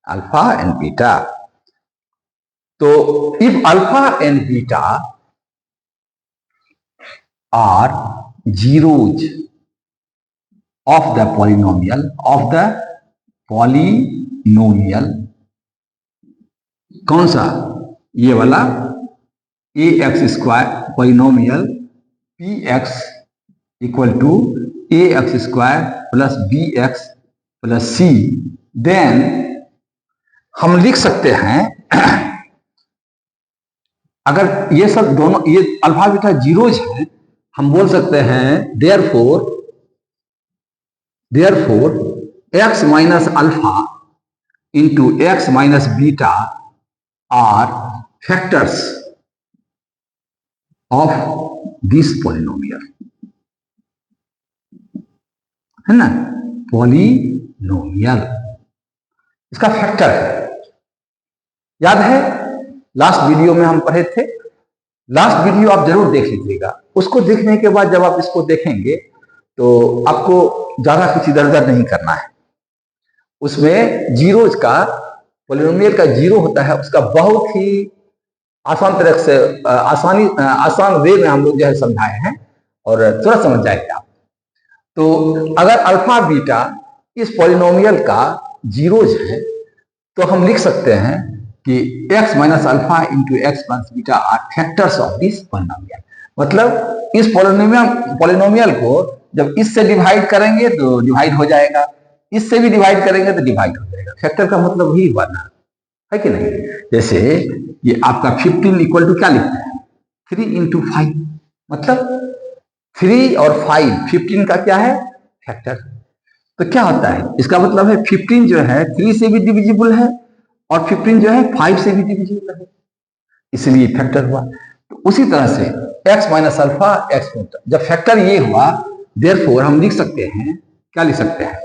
alpha and beta. तो if alpha and beta are zeros of the polynomial of the polynomial, कौन सा, ये वाला a x square polynomial p x equal to a x square plus b x plus c, then हम लिख सकते हैं अगर ये सब दोनों ये अल्फा बीटा जीरोज है, हम बोल सकते हैं therefore x minus alpha into x minus beta are factors of this polynomial, है ना, पॉलिनोमियल इसका फैक्टर है। याद है लास्ट वीडियो में हम पढ़े थे, लास्ट वीडियो आप जरूर देख लीजिएगा। उसको देखने के बाद जब आप इसको देखेंगे तो आपको ज्यादा कुछ इधर उधर नहीं करना है। उसमें जीरोज का, पॉलिनोमियल का जीरो होता है, उसका बहुत ही आसान तरह से आसान वे में हम लोग जो है समझाए हैं और तुरंत समझ जाएंगे आप। तो अगर अल्फा बीटा इस पॉलिनोमियल का जीरोज है तो हम लिख सकते हैं कि x minus alpha into x plus beta are factors of this polynomial. मतलब इस पॉलिनोमियल को जब इससे डिवाइड करेंगे तो डिवाइड हो जाएगा, इससे भी डिवाइड करेंगे तो डिवाइड हो जाएगा। फैक्टर का मतलब ही हुआ ना, है कि नहीं। जैसे ये आपका 15 इक्वल टू क्या लिखते हैं, 3 इंटू 5, मतलब 3 और 5, 15 का क्या है, फैक्टर। तो क्या होता है, इसका मतलब है 15 जो है 3 से भी डिविजिबल है और 15 जो है 5 से भी डिविजिबल है, इसलिए फैक्टर हुआ। तो उसी तरह से x minus alpha x factor, जब फैक्टर ये हुआ देयरफॉर हम लिख सकते हैं, क्या लिख सकते हैं,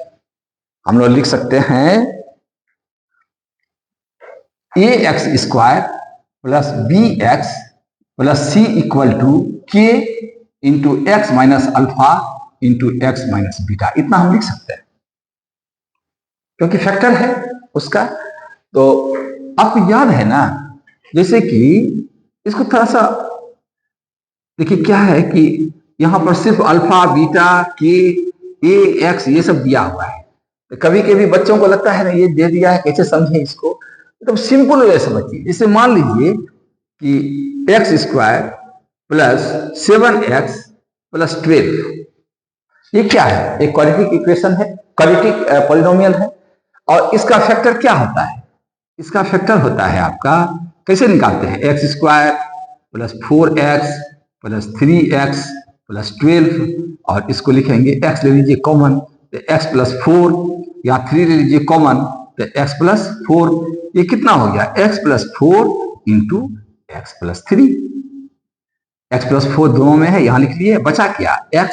हम लोग लिख सकते हैं a x square plus b x plus c equal to k into x minus alpha into x minus beta, इतना हम लिख सकते हैं क्योंकि फैक्टर है उसका। तो आपको याद है ना, जैसे कि इसको थोड़ा सा देखिए, क्या है कि यहां पर सिर्फ अल्फा बीटा के ए एक्स ये सब दिया हुआ है। तो कभी कभी बच्चों को लगता है ना ये दे दिया है, कैसे समझे इसको, एकदम सिंपल वे समझिए। जैसे मान लीजिए कि x square plus 7x plus 12, ये क्या है, एक क्वाड्रेटिक इक्वेशन है, क्वाड्रेटिक पॉलिनोमियल है। और इसका फैक्टर क्या होता है, इसका फैक्टर होता है आपका, कैसे निकालते हैं, x square plus 4x plus 3x plus 12, और इसको लिखेंगे x ले लीजिए कॉमन तो x प्लस 4, या 3 ले लीजिए कॉमन तो x प्लस 4। ये कितना हो गया, x plus 4 into x plus 3। x plus 4 दोनों में है, यहां लिख लिए, बचा क्या, x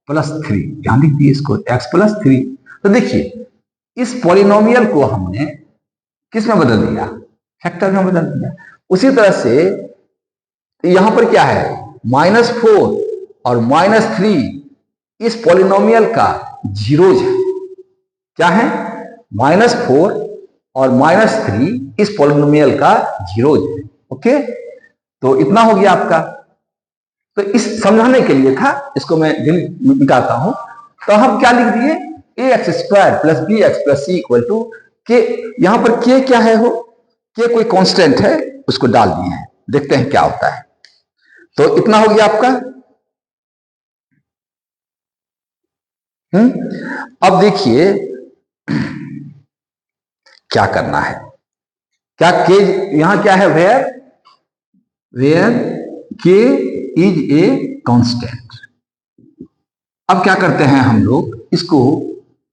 प्लस 3, यहां लिख दिए इसको x प्लस 3। तो देखिए इस पॉलिनोमियल को हमने किस में बदल दिया, फैक्टर में बदल दिया। उसी तरह से यहां पर क्या है, -4 और -3 इस पॉलिनोमियल का जीरोज है। क्या है, -4 और -3 इस पॉलिनोमियल का जीरोज है। ओके, तो इतना हो गया आपका। तो इस समझाने के लिए था, इसको मैं मिटाता हूं। तो हम क्या लिख दिए, a x square plus b x plus c equal to k, यहां पर के क्या है, हो के कोई कांस्टेंट है, उसको डाल दिए हैं, देखते हैं क्या होता है। तो इतना हो गया आपका। अब देखिए क्या करना है, क्या के, यहां क्या है, वेयर के इज ए कांस्टेंट। अब क्या करते हैं हम लोग, इसको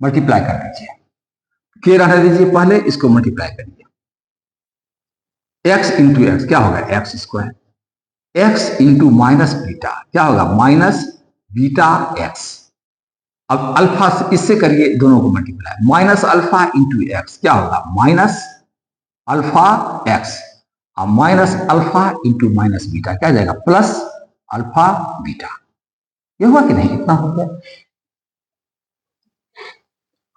मल्टीप्लाई कर दीजिए, के रहने दीजिए पहले, इसको मल्टीप्लाई करिए, x इंटू एक्स क्या होगा, x square, x into minus beta क्या होगा, माइनस बीटा एक्स। अब अल्फा से इससे करिए, दोनों को multiply, minus alpha into x क्या होगा, माइनस अल्फा एक्स, और minus alpha into minus beta क्या जाएगा, प्लस अल्फा बीटा। ये हुआ कि नहीं, इतना हो गया,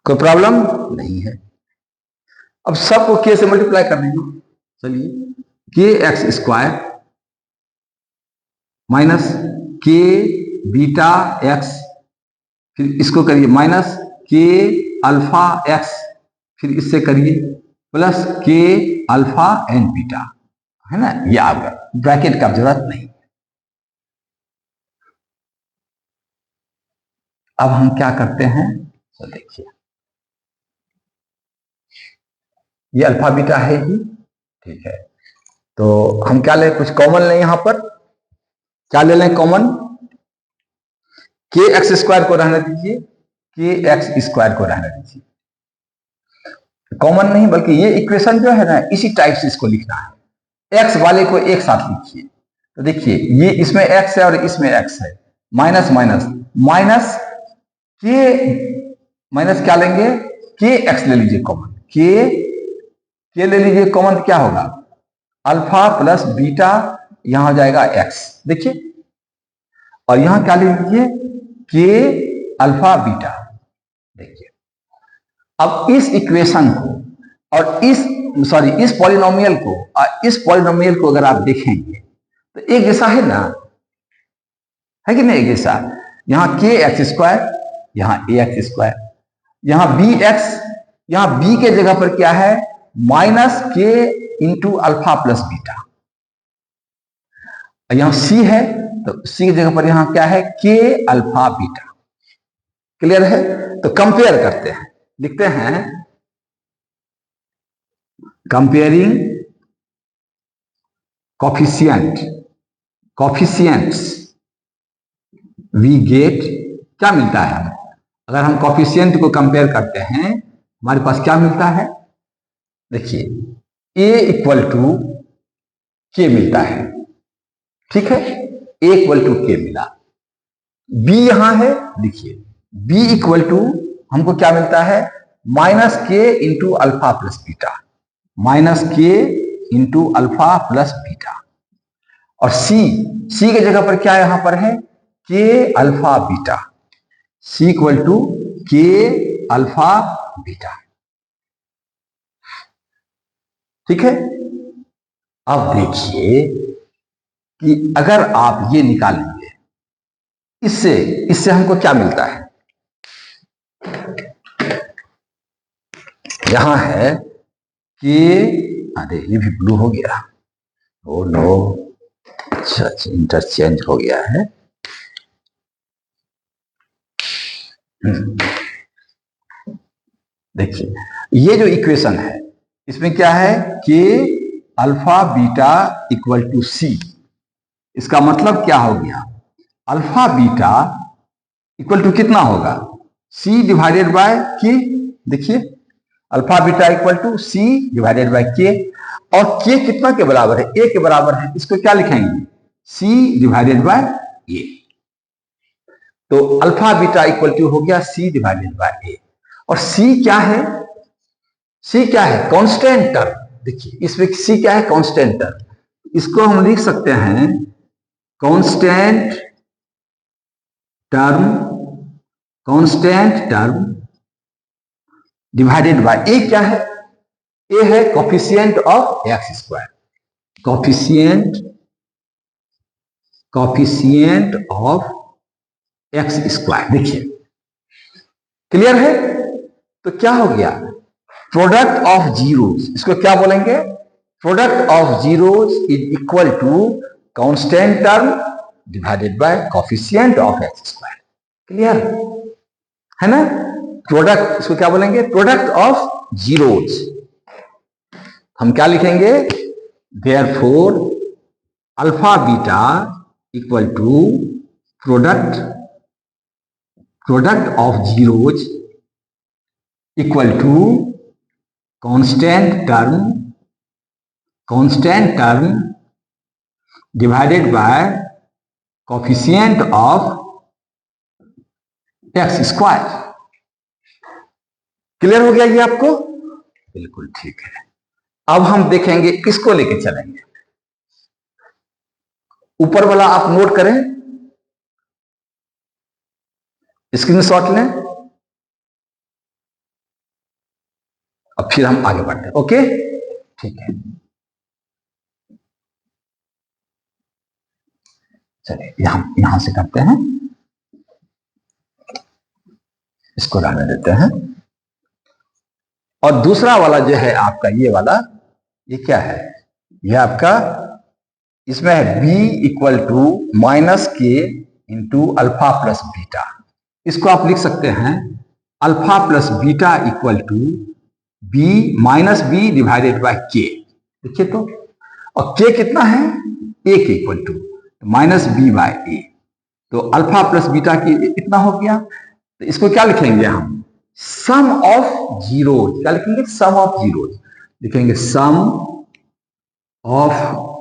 कोई प्रॉब्लम नहीं है। अब सबको के से मल्टीप्लाई कर देंगे, चलिए, के एक्स स्क्वायर माइनस के बीटा एक्स, फिर इसको करिए माइनस के अल्फा एक्स, फिर इससे करिए प्लस के अल्फा एन बीटा, है ना, ये आपका ब्रैकेट का जरूरत नहीं। अब हम क्या करते हैं, तो देखिए ये अल्फा बीटा है ही, ठीक है। तो हम क्या लें, कुछ कॉमन लें, यहां पर क्या ले लें कॉमन, के एक्स स्क्वायर को रहने दीजिए, के एक्स स्क्वायर को रहने दीजिए, कॉमन नहीं बल्कि ये इक्वेशन जो है ना इसी टाइप से इसको लिखना है। एक्स वाले को एक साथ लिखिए, तो देखिए ये इसमें एक्स है और इसमें एक्स है, माइनस माइनस माइनस के, माइनस क्या लेंगे, के एक्स ले लीजिए कॉमन, के ले लीजिए कॉमन, तो क्या होगा अल्फा प्लस बीटा, यहां हो जाएगा एक्स, देखिए, और यहां क्या ले लीजिए के अल्फा बीटा, देखिए। अब इस इक्वेशन को और इस पॉलिनोमियल को और इस पॉलिनोमियल को अगर आप देखेंगे तो एक जैसा है ना, है कि नहीं, एक जैसा। यहां के एक्स स्क्वायर, यहां ए एक्स स्क्वायर, यहां बी एक्स, यहां बी के जगह पर क्या है minus k into alpha plus beta, यहां सी है तो सी की जगह पर यहां क्या है के अल्फा बीटा। क्लियर है, तो कंपेयर करते हैं, लिखते हैं कंपेयरिंग कोफिशिएंट्स वी गेट, क्या मिलता है, अगर हम कोफिशिएंट को कंपेयर करते हैं हमारे पास क्या मिलता है, देखिए a इक्वल टू के मिलता है, ठीक है, a इक्वल टू के मिला, b यहां है, देखिए b इक्वल टू हमको क्या मिलता है minus k into alpha plus beta, minus k into alpha plus beta, और सी के जगह पर क्या यहां पर है K alpha beta, C equal to K alpha beta, ठीक है। अब देखिए कि अगर आप ये निकालेंगे इससे इससे हमको क्या मिलता है, यहां है कि अरे ये भी ब्लू हो गया, ओ नो, अच्छा इंटरचेंज हो गया है, देखिए ये जो इक्वेशन है इसमें क्या है कि अल्फा बीटा इक्वल टू सी, इसका मतलब क्या हो गया अल्फा बीटा इक्वल टू कितना होगा सी डिवाइडेड बाय के, देखिए alpha beta equal to C divided by K, और के कितना के बराबर है, ए के बराबर है, इसको क्या लिखेंगे सी डिवाइडेड बाय ए, तो अल्फा बीटा इक्वल टू हो गया सी डिवाइडेड बाय ए, और सी क्या है, सी क्या है कांस्टेंट टर्म, देखिए इसमें सी क्या है कांस्टेंट टर्म, इसको हम लिख सकते हैं कांस्टेंट टर्म डिवाइडेड बाय ए, क्या है ए है coefficient of x square, coefficient of x square, देखिए क्लियर है। तो क्या हो गया प्रोडक्ट ऑफ जीरोस, इसको क्या बोलेंगे product of zeros is equal to constant term divided by coefficient of x square, clear है ना, प्रोडक्ट, इसको क्या बोलेंगे प्रोडक्ट ऑफ जीरोस, हम क्या लिखेंगे therefore alpha beta equal to product of zeros equal to constant term divided by coefficient of x square, clear हो गया ये आपको, बिल्कुल ठीक है। अब हम देखेंगे इसको लेके चलेंगे, ऊपर वाला आप नोट करें, स्क्रीनशॉट लें, अब फिर हम आगे बढ़ते हैं, ओके ठीक है। चलिए यहां से करते हैं, इसको रहने देते हैं, और दूसरा वाला जो है आपका ये वाला, ये क्या है, ये आपका इसमें है b equal to minus k into alpha plus beta. इसको आप लिख सकते हैं alpha plus beta equal to b minus B divided by के। देखिए तो, और k कितना है, a के equal to minus b by a. तो अल्फा प्लस बीटा की इतना हो गया। तो इसको क्या लिखेंगे हम, सम ऑफ जीरोज। क्या लिखेंगे, सम ऑफ जीरोज। लिखेंगे sum of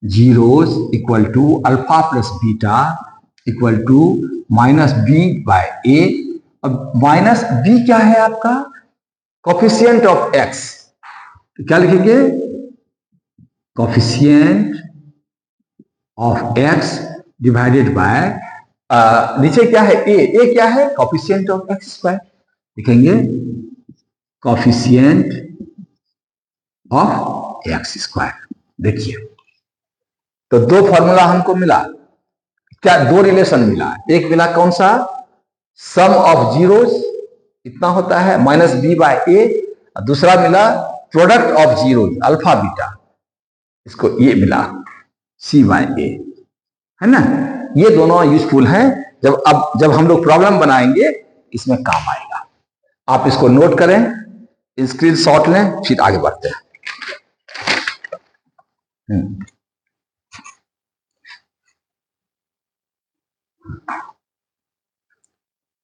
zeros equal to alpha plus beta equal to minus b by a. अब माइनस बी क्या है आपका, कोफिशिएंट ऑफ एक्स। तो क्या लिखेंगे, coefficient of x divided bye, नीचे क्या है ए क्या है, कोफिशिएंट ऑफ एक्स स्क्वायर। लिखेंगे कोफिशिएंट ऑफ एक्स स्क्वायर। देखिए तो दो फॉर्मूला हमको मिला, क्या दो रिलेशन मिला। एक मिला कौन सा, सम ऑफ जीरोज इतना होता है माइनस बी बाय ए, और दूसरा मिला product of zeros alpha beta, इसको ये मिला सी बाय ए, है ना। ये दोनों यूजफुल हैं। जब हम लोग प्रॉब्लम बनाएंगे इसमें काम आएगा। आप इसको नोट करें, स्क्रीनशॉट लें, फिर आगे बढ़ते हैं।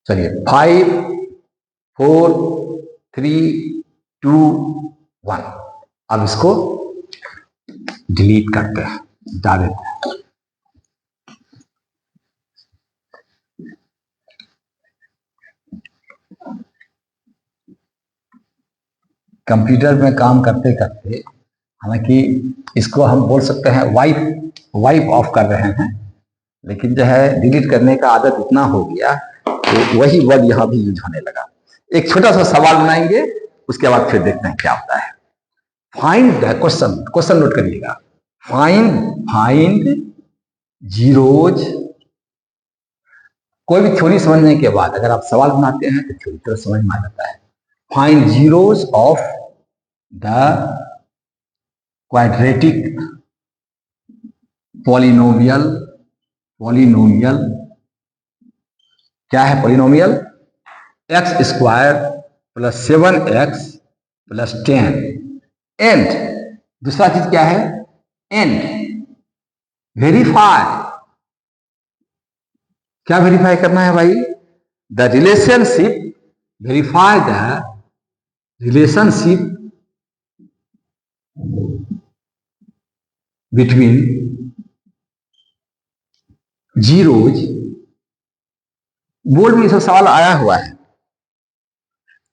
चलिए 5 4 3 2 1। अब इसको डिलीट करते हैं, हटा देते हैं। कंप्यूटर में काम करते करते, हालांकि इसको हम बोल सकते हैं वाइप ऑफ कर रहे हैं, लेकिन जो है डिलीट करने का आदत इतना हो गया तो वही वर्ड यहां भी यूज होने लगा। एक छोटा सा सवाल बनाएंगे, उसके बाद फिर देखते हैं क्या होता है। फाइंड द क्वेश्चन नोट करिएगा। Find zeros. कोई भी थ्योरी समझने के बाद अगर आप सवाल बनाते हैं तो थ्योरी तरह समझ में आ जाता है। Find zeros of the quadratic polynomial. क्या है polynomial, x square plus 7x plus 10 and दूसरा चीज क्या है, एंड वेरीफाई। क्या वेरीफाई करना है भाई, the relationship, verify the relationship between zeros. Board में इसका सवाल आया हुआ है,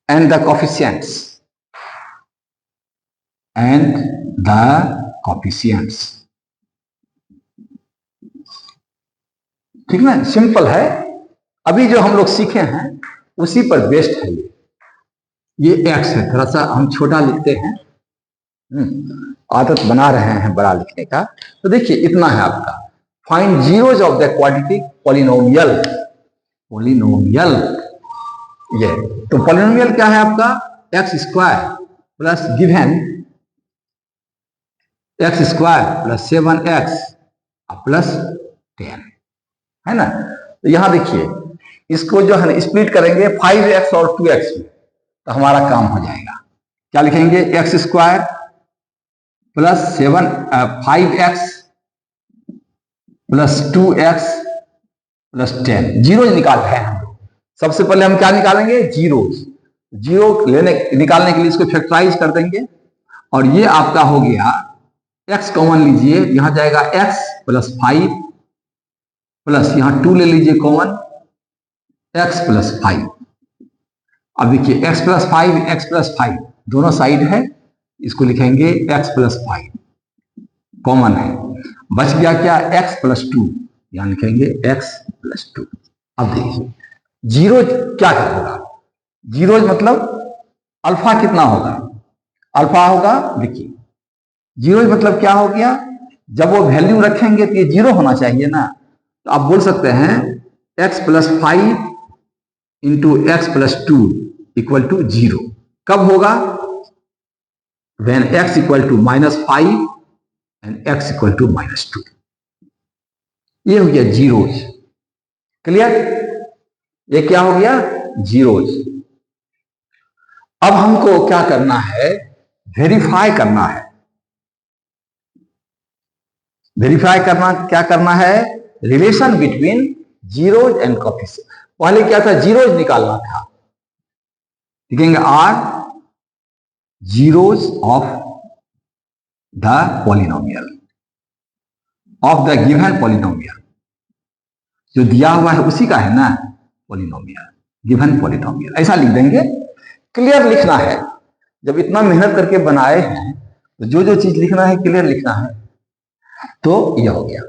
एंड द कोफिशिएंट्स, ठीक ना, सिंपल है। अभी जो हम लोग सीखे हैं उसी पर बेस्ड है। ये एक्स है, थोड़ा सा हम छोटा लिखते हैं, आदत बना रहे हैं बड़ा लिखने का। तो देखिए इतना है आपका, find zeros of the quadratic polynomial. ये तो पॉलिनोमियल क्या है आपका, x square plus given x square plus 7x plus 10, है ना। तो यहां देखिए इसको जो है स्प्लिट करेंगे 5x और 2x में, तो हमारा काम हो जाएगा। क्या लिखेंगे, x square plus 5x plus 2x plus 10। Zeros निकाल रहे हैं हम लोग। सबसे पहले हम क्या निकालेंगे, जीरोज। जीरो निकालने के लिए इसको फैक्टराइज कर देंगे, और ये आपका हो गया x कॉमन लीजिए, यहां जाएगा x प्लस 5 प्लस यहां 2 ले लीजिए कॉमन, x प्लस 5। अब देखिए x प्लस 5 दोनों साइड है, इसको लिखेंगे x प्लस 5 कॉमन है। बच गया क्या, x प्लस 2, यहां लिखेंगे x प्लस 2। अब देखिए जीरो क्या होगा, जीरो मतलब अल्फा कितना होगा, अल्फा होगा, देखिए जीरो मतलब क्या हो गया, जब वो वैल्यू रखेंगे तो ये जीरो होना चाहिए ना। तो आप बोल सकते हैं x plus 5 into x plus 2 equal to 0। कब होगा? when x equal to -5 and x equal to -2। ये हो गया जीरोज। क्लियर? ये क्या हो गया? जीरोज। अब हमको क्या करना है? वेरीफाई करना है। वेरीफाई करना क्या करना है? Relation between zeros and coefficient. पहले क्या था? जीरोज निकालना था। लिखेंगे are zeros of the polynomial, of the given polynomial. जो दिया हुआ है उसी का है ना पॉलिनोमियल, गिवन पॉलिनोमियल, ऐसा लिख देंगे। क्लियर लिखना है। जब इतना मेहनत करके बनाए हैं तो जो जो चीज लिखना है क्लियर लिखना है। तो यह हो गया।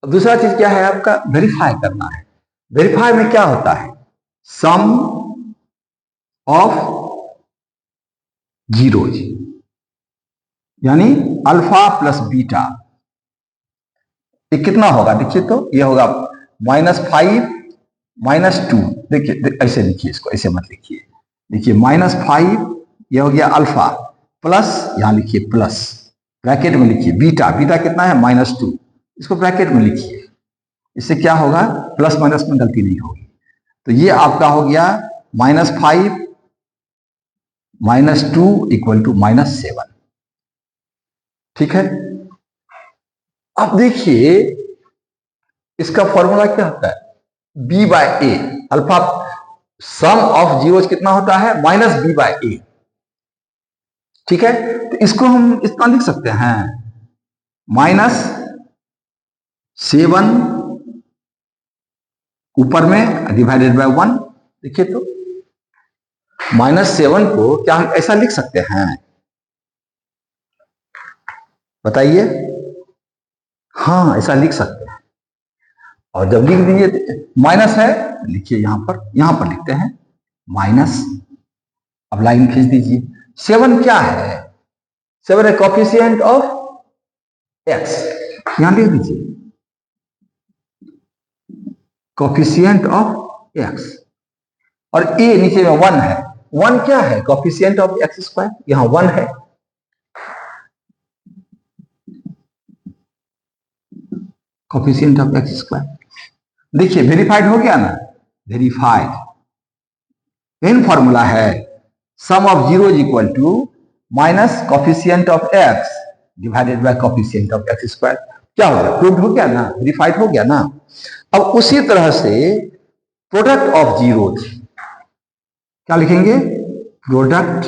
अब दूसरा चीज क्या है आपका? वेरीफाई करना है। वेरीफाई में क्या होता है? सम ऑफ जीरोज, यानी अल्फा प्लस बीटा, ये कितना होगा? देखिए तो ये होगा -5 -2। देखिए ऐसे लिखिए इसको, ऐसे मत लिखिए। देखिए -5 ये हो गया अल्फा, प्लस यहां लिखिए प्लस, ब्रैकेट में लिखिए बीटा। बीटा कितना है? -2, इसको ब्रैकेट में लिखिए। इससे क्या होगा? प्लस माइनस में गलती नहीं होगी। तो ये आपका हो गया -5 -2 इक्वल टू -7। ठीक है? अब देखिए इसका फॉर्मूला क्या होता है? b/a। Alpha some of zeros कितना होता है? -b/a। ठीक है? तो इसको हम इतना लिख सकते हैं, -7 ऊपर में डिवाइडेड बाय 1। देखिए तो -7 को क्या हम ऐसा लिख सकते हैं? बताइए। हाँ, ऐसा लिख सकते हैं। और जब लिख दीजिए माइनस है, लिखिए यहां पर लिखते हैं माइनस। अब लाइन खींच दीजिए। 7 क्या है? 7 है कोएफिशिएंट ऑफ एक्स, यहां लिख दीजिए कोएफिशिएंट ऑफ एक्स। और ए नीचे में 1 है। 1 क्या है? कोएफिशिएंट ऑफ एक्स स्क्वायर, यहां 1 है। Coefficient of x square. देखिए वेरीफाइड हो गया ना? वेरीफाइड। मेन फॉर्मूला है sum of zero is equal to minus coefficient of x divided by coefficient of x square. क्या हो गया? प्रूव्ड हो गया ना? वेरीफाइड हो गया ना? अब उसी तरह से प्रोडक्ट ऑफ जीरोज क्या लिखेंगे? प्रोडक्ट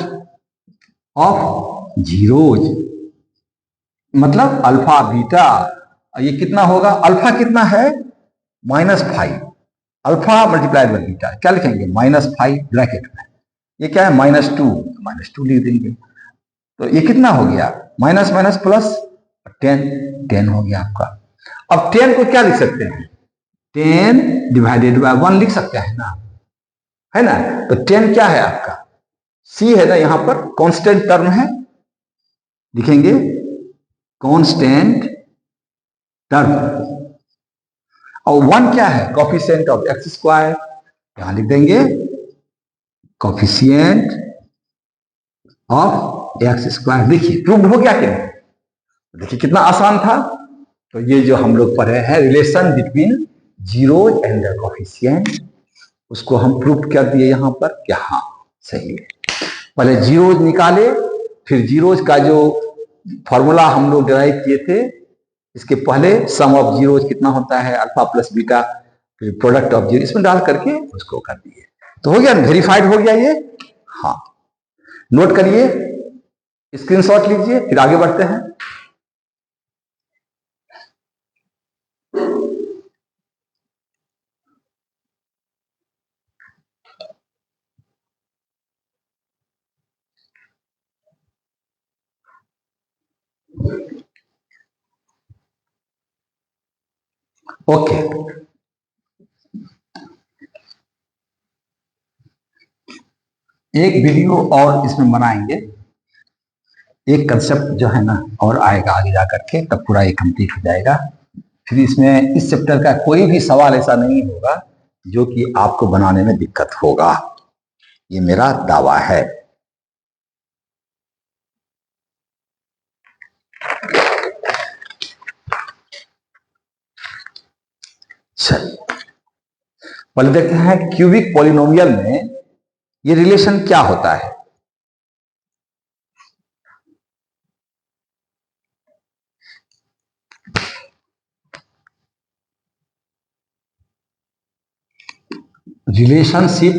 ऑफ जीरोज मतलब अल्फा बीटा। ये कितना होगा? अल्फा कितना है? -5। अल्फा मल्टीप्लाइड बाय बीटा क्या लिखेंगे? -5 ब्रैकेट में। ये क्या है? -2 लिख देंगे। तो ये कितना हो गया? माइनस माइनस प्लस 10 हो गया आपका। अब 10 को क्या लिख सकते हैं? 10 डिवाइडेड बाय 1 लिख सकते हैं ना, है ना? तो 10 क्या है आपका? c है ना, यहां पर कांस्टेंट टर्म है, लिखेंगे कांस्टेंट टर्म। और 1 क्या है? कोएफिशिएंट ऑफ एक्स स्क्वायर, यहां लिख देंगे कोएफिशिएंट ऑफ एक्स स्क्वायर। देखिए प्रूव हो गया कि नहीं? देखिए कितना आसान था। तो ये जो हम लोग पढ़े हैं relation between zeros and the coefficient, उसको हम प्रूव कर दिए यहां पर क्या? हाँ सही है। पहले जीरोज निकाले, फिर जीरोज का जो फॉर्मूला हम लोग डिराइव किए थे, इसके पहले सम ऑफ जीरोज कितना होता है? अल्फा प्लस बीटा, फिर प्रोडक्ट ऑफ जीरो, इसमें डाल करके उसको कर दिए। तो हो गया, वेरीफाइड हो गया ये। हाँ, नोट करिए, स्क्रीनशॉट लीजिए, फिर आगे बढ़ते हैं। ओके, एक वीडियो और इसमें बनाएंगे, एक कंसेप्ट जो है ना और आएगा आगे जा करके, तब पूरा ये कंप्लीट हो जाएगा। फिर इसमें इस चैप्टर का कोई भी सवाल ऐसा नहीं होगा जो कि आपको बनाने में दिक्कत होगा, ये मेरा दावा है। चलिए पहले देखते हैं क्यूबिक पॉलिनोमियल में ये रिलेशन क्या होता है। Relationship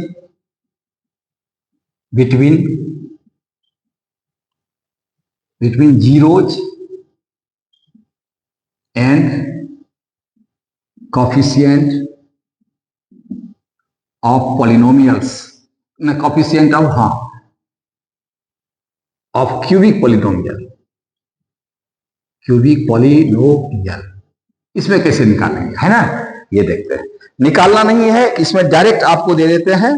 between zeros and coefficient of polynomials, coefficient of cubic polynomial, इसमें कैसे निकालेंगे, है ना। ये देखते हैं, निकालना नहीं है, इसमें डायरेक्ट आपको दे देते हैं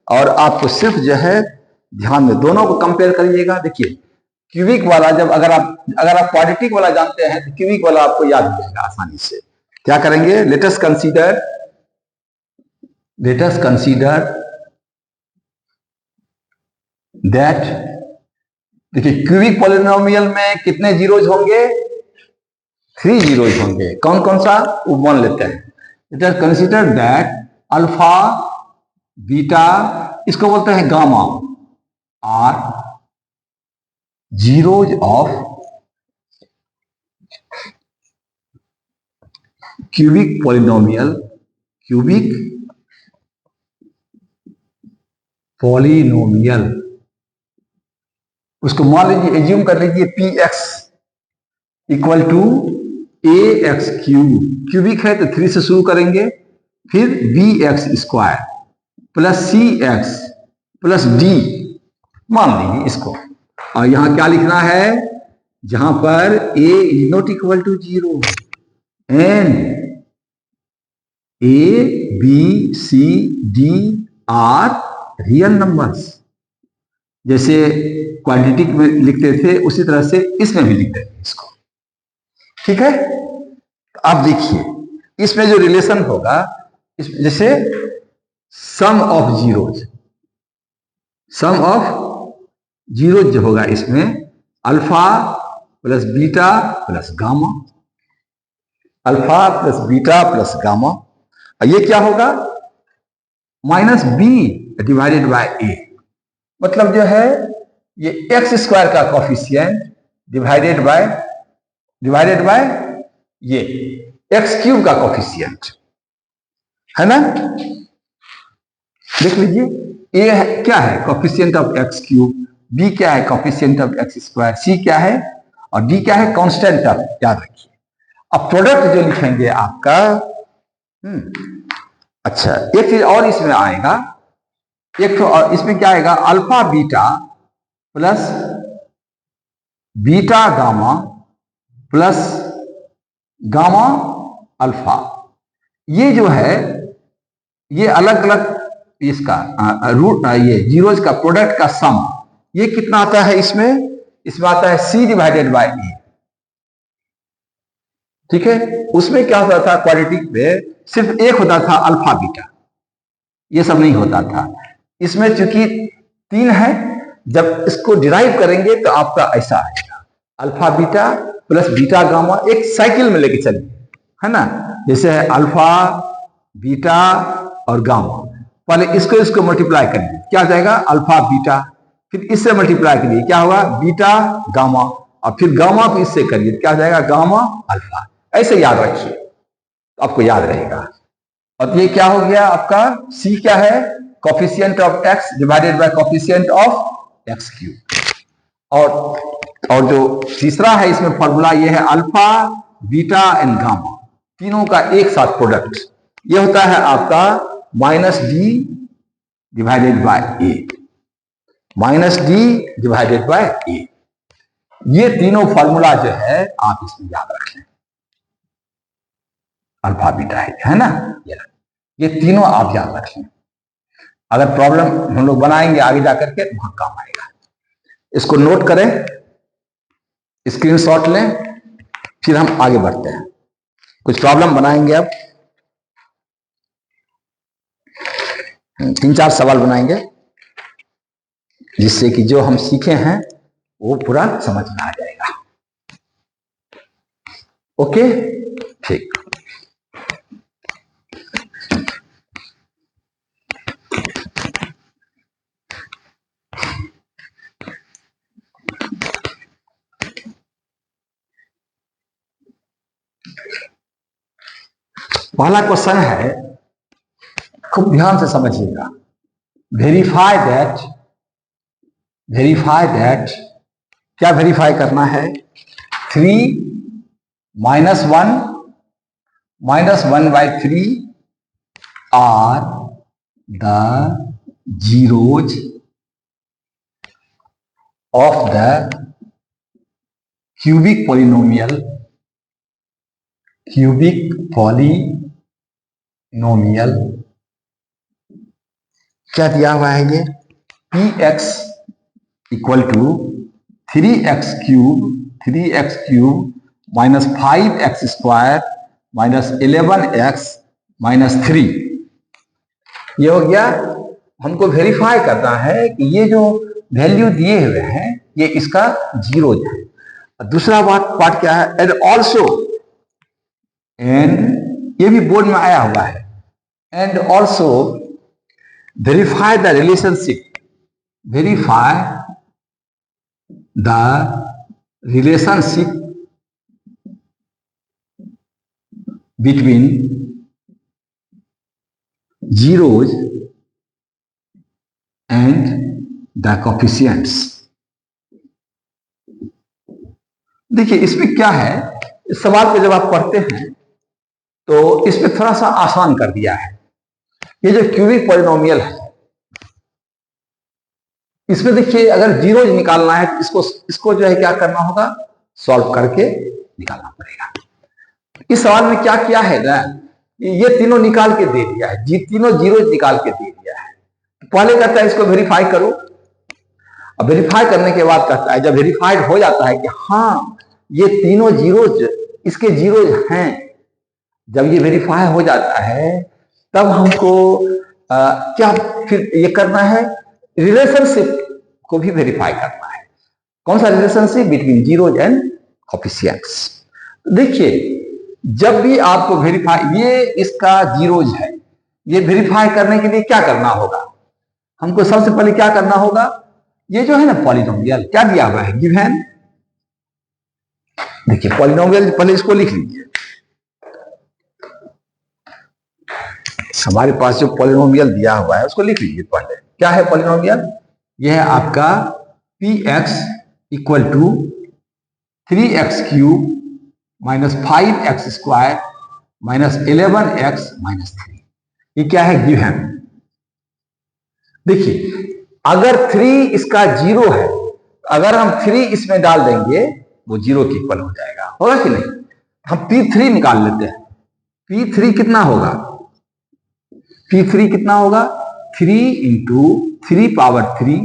और आपको सिर्फ जो है ध्यान में दोनों को कंपेयर करिएगा। देखिए क्यूबिक वाला जब अगर आप क्वाड्रेटिक वाला जानते हैं तो क्यूबिक वाला आपको याद हो जाएगा आसानी से। क्या करेंगे, लेट अस कंसीडर दैट, देखिए क्यूबिक पॉलिनोमियल में कितने जीरोज होंगे, 3 जीरोज होंगे। कौन कौन सा, वो मान लेते हैं। Let us consider that alpha beta, इसको बोलते हैं gamma, are zeros of cubic polynomial, उसको मान लीजिए, एज्यूम कर लीजिए px equal to ax cube, cubic है तो 3 से शुरू करेंगे, फिर bx square plus cx plus d, मान लीजिए इसको। और यहां क्या लिखना है, जहां पर a is not equal to 0 and a b c d are real numbers. जैसे क्वांटिटी में लिखते थे उसी तरह से इसमें भी लिखते थे इसको, ठीक है। अब देखिए इसमें जो रिलेशन होगा, इसमें जैसे सम ऑफ जीरो जो होगा, इसमें alpha plus beta plus gamma, alpha plus beta plus gamma, और ये क्या होगा, minus B divided by A, मतलब जो है ये एक्स स्क्वायर का कॉफिशिएंट डिवाइडेड बाय ये एक्स क्यूब का कॉफिशिएंट, है ना। देख लीजिए ए क्या है, coefficient of x cube, B क्या है, coefficient of x square, C क्या है, और डी क्या है, कांस्टेंट ऑफ, याद रखिए। अब प्रोडक्ट जो लिखेंगे आपका, अच्छा एक चीज और इसमें आएगा, एक तो और इसमें क्या आएगा, alpha beta plus beta gamma plus gamma alpha, ये जो है ये अलग अलग इसका रूट, ये जीरोज का प्रोडक्ट का सम, ये कितना आता है, इसमें आता है सी डिवाइडेड बाय ए, ठीक है। उसमें क्या होता था, क्वाड्रेटिक में सिर्फ एक होता था अल्फा बीटा, ये सब नहीं होता था। इसमें चूंकि 3 है, जब इसको डिराइव करेंगे तो आपका ऐसा आएगा, alpha beta plus beta gamma, एक साइकिल में लेके चलिए, है ना। जैसे है अल्फा बीटा और गामा, पहले इसको मल्टीप्लाई करिए, क्या जाएगा, अल्फा बीटा, फिर इससे मल्टीप्लाई करिए, क्या होगा, बीटा गामा, और फिर गामा को इससे करिए, क्या जाएगा, गामा अल्फा। ऐसे याद रखिए, आपको याद रहेगा। और ये क्या हो गया आपका, सी क्या है, coefficient of x divided by coefficient of x cube. और जो तीसरा है इसमें फॉर्मूला ये है, अल्फा बीटा एंड गामा, तीनों का एक साथ प्रोडक्ट, ये होता है आपका minus d divided by a, minus d divided by a. ये तीनों फॉर्मूला जो है आप इसमें याद रख लें, अल्फा बीटा है ना, ये तीनों आप याद रख लें। अगर प्रॉब्लम हम लोग बनाएंगे आगे जाकर के, वहां काम आएगा। इसको नोट करें, स्क्रीनशॉट लें, फिर हम आगे बढ़ते हैं, कुछ प्रॉब्लम बनाएंगे। अब 3-4 सवाल बनाएंगे, जिससे कि जो हम सीखे हैं वो पूरा समझ में आ जाएगा। ओके, ठीक। पहला क्वेश्चन है, खूब ध्यान से समझिएगा। वेरीफाई दैट क्या वेरीफाई करना है? 3 -1/3 are the zeros of the cubic polynomial क्या दिया हुआ है? ये px equal to 3x cube minus 5x square minus 11x minus 3। ये हो गया। हमको वेरीफाई करना है कि ये जो वैल्यू दिए हुए हैं ये इसका जीरो है। दूसरा पार्ट क्या है? एंड ऑल्सो, एंड ये भी बोर्ड में आया हुआ है, and also verify the relationship between zeros and the coefficients। देखिए इसमें क्या है, इस सवाल को जब आप पढ़ते हैं तो इसमें थोड़ा सा आसान कर दिया है। ये जो क्यूबिक पॉलिनोमियल है इसमें देखिए अगर जीरो निकालना है तो इसको जो है क्या करना होगा? सॉल्व करके निकालना पड़ेगा। इस सवाल में क्या किया है ना, ये तीनों निकाल के दे दिया है, तीनों जीरो निकाल के दे दिया है। पहले कहता है इसको वेरीफाई करो। अब वेरीफाई करने के बाद कहता है, जब वेरीफाइड हो जाता है कि हाँ ये तीनों जीरो इसके जीरो हैं, जब ये वेरीफाई हो जाता है तब हमको क्या फिर ये करना है? रिलेशनशिप को भी वेरीफाई करना है। कौन सा relationship? Between zeros and coefficients. देखिए जब भी आपको वेरीफाई, ये इसका जीरोज है, ये वेरीफाई करने के लिए क्या करना होगा? हमको सबसे पहले क्या करना होगा? ये जो है ना पॉलिनोमियल, क्या दिया हुआ है? गिवन। देखिए पॉलिनोमियल, पहले इसको लिख लीजिए। हमारे पास जो पॉलिनोमियल दिया हुआ है उसको लिख लीजिए पहले। क्या है पॉलिनोमियल? यह है आपका px equal to 3x cube minus 5x square minus 11x minus 3। ये क्या है? गिवन। देखिए अगर 3 इसका जीरो है, अगर हम 3 इसमें डाल देंगे वो जीरो के इक्वल हो जाएगा, होगा कि नहीं? हम P3 निकाल लेते हैं। P3 कितना होगा? P3 कितना होगा? 3 into 3 power 3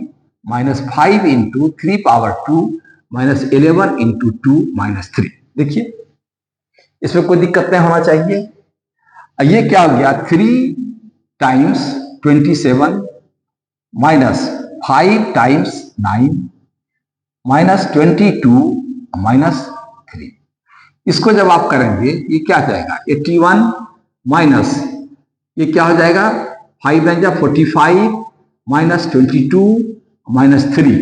minus 5 into 3 power 2 minus 11 into 2 minus 3। देखिए इसमें कोई दिक्कत नहीं होना चाहिए। ये क्या हो गया? 3 times 27 minus 5 times 9 minus 22 minus 3। इसको जब आप करेंगे ये क्या जाएगा? 81 माइनस ये क्या हो जाएगा? 5 बन जाए 45 माइनस 22 माइनस 3।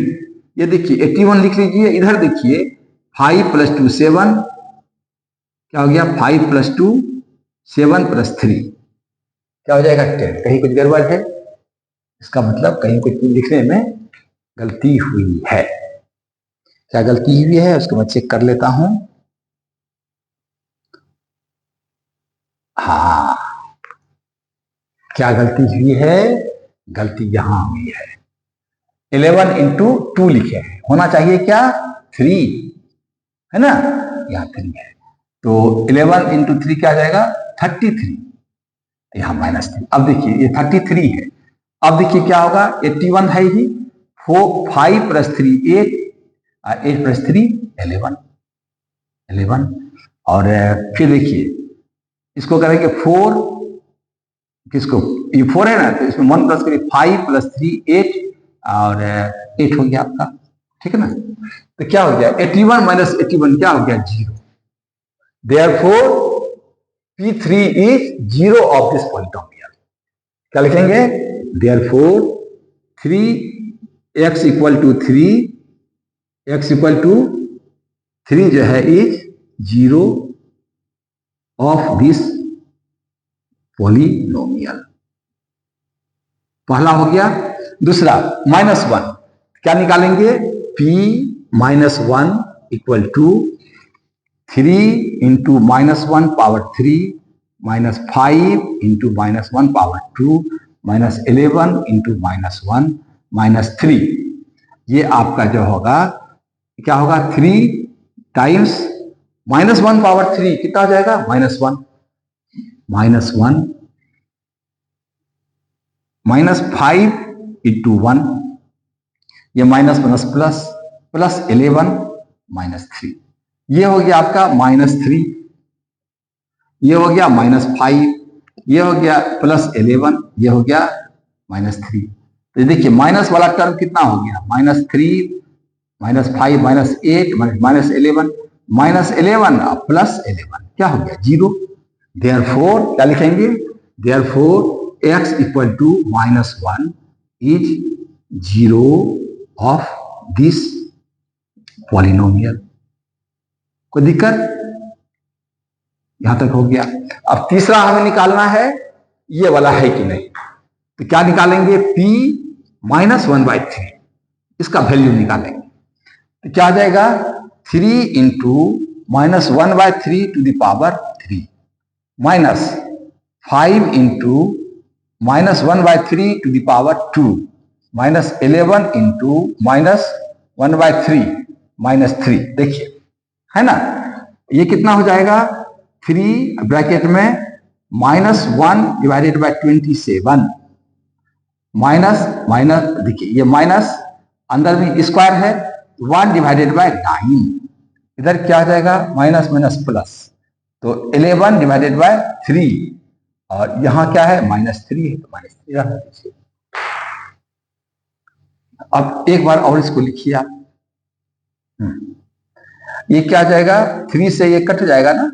ये देखिए 81 लिख लीजिए। इधर देखिए 5 प्लस 2 7, क्या हो गया? 5 प्लस 2 7 प्लस 3 क्या हो जाएगा? 10। कहीं कुछ गड़बड़ है? इसका मतलब कहीं कुछ लिखने में गलती हुई है। क्या गलती हुई है उसको मैं चेक कर लेता हूं। हाँ, क्या गलती हुई है? गलती यहां हुई है। 11 इंटू 2 लिखे हैं, होना चाहिए क्या? 3 है ना, यहां 3 है तो 11 इंटू 3 क्या आ जाएगा? 33। यहां माइनस 3। अब देखिए ये 33 है। अब देखिए क्या होगा? 81 है ही, 5 प्लस 3 8, 8 प्लस 3 11। और फिर देखिए इसको करेंगे 4, किसको? ये 4 है ना, तो इसमें 1 प्लस करिए 5 प्लस 3 8 और 8 हो गया आपका, ठीक है ना। तो क्या हो गया? 81 माइनस 81 क्या हो गया? 0। Therefore P3 is 0 of this polynomial। क्या लिखेंगे? Therefore 3x equal to 3x equal to 3 जो है इज 0 of this पॉलिनोमियल। पहला हो गया। दूसरा -1, क्या निकालेंगे? p -1 equal to 3 into -1 power 3 -5 into -1 power 2 -11 into -1 -3। ये आपका जो होगा क्या होगा? 3 टाइम्स -1 पावर 3 कितना हो जाएगा? -1 -5 इंटू 1, ये माइनस माइनस प्लस प्लस 11 -3, ये हो गया आपका -3, ये हो गया -5, ये हो गया +11, ये हो गया -3। तो देखिए माइनस वाला टर्म कितना हो गया? -3 -5 -8 -11 -11 +11 क्या हो गया? 0। देयरफॉर क्या लिखेंगे? Therefore x equal to -1 is 0 of this polynomial. कोई दिक्कत? यहां तक हो गया। अब तीसरा हमें निकालना है ये वाला है कि नहीं। तो क्या निकालेंगे? p -1/3, इसका वैल्यू निकालेंगे। तो क्या आ जाएगा? 3 into -1/3 to the power 3 minus 5 into -1/3 to the power 2 -11 into -1/3 -3। देखिए है ना, ये कितना हो जाएगा? 3 ब्रैकेट में -1 डिवाइडेड बाय 27 माइनस माइनस, देखिए ये माइनस अंदर में स्क्वायर है, 1 डिवाइडेड बाय 9, इधर क्या आ जाएगा? माइनस माइनस प्लस, तो 11 डिवाइडेड बाय 3, और यहां क्या है? -3 है, तो -3 रख दीजिए। अब एक बार और इसको लिखिए आप। ये क्या आ जाएगा? 3 से ये कट जाएगा ना,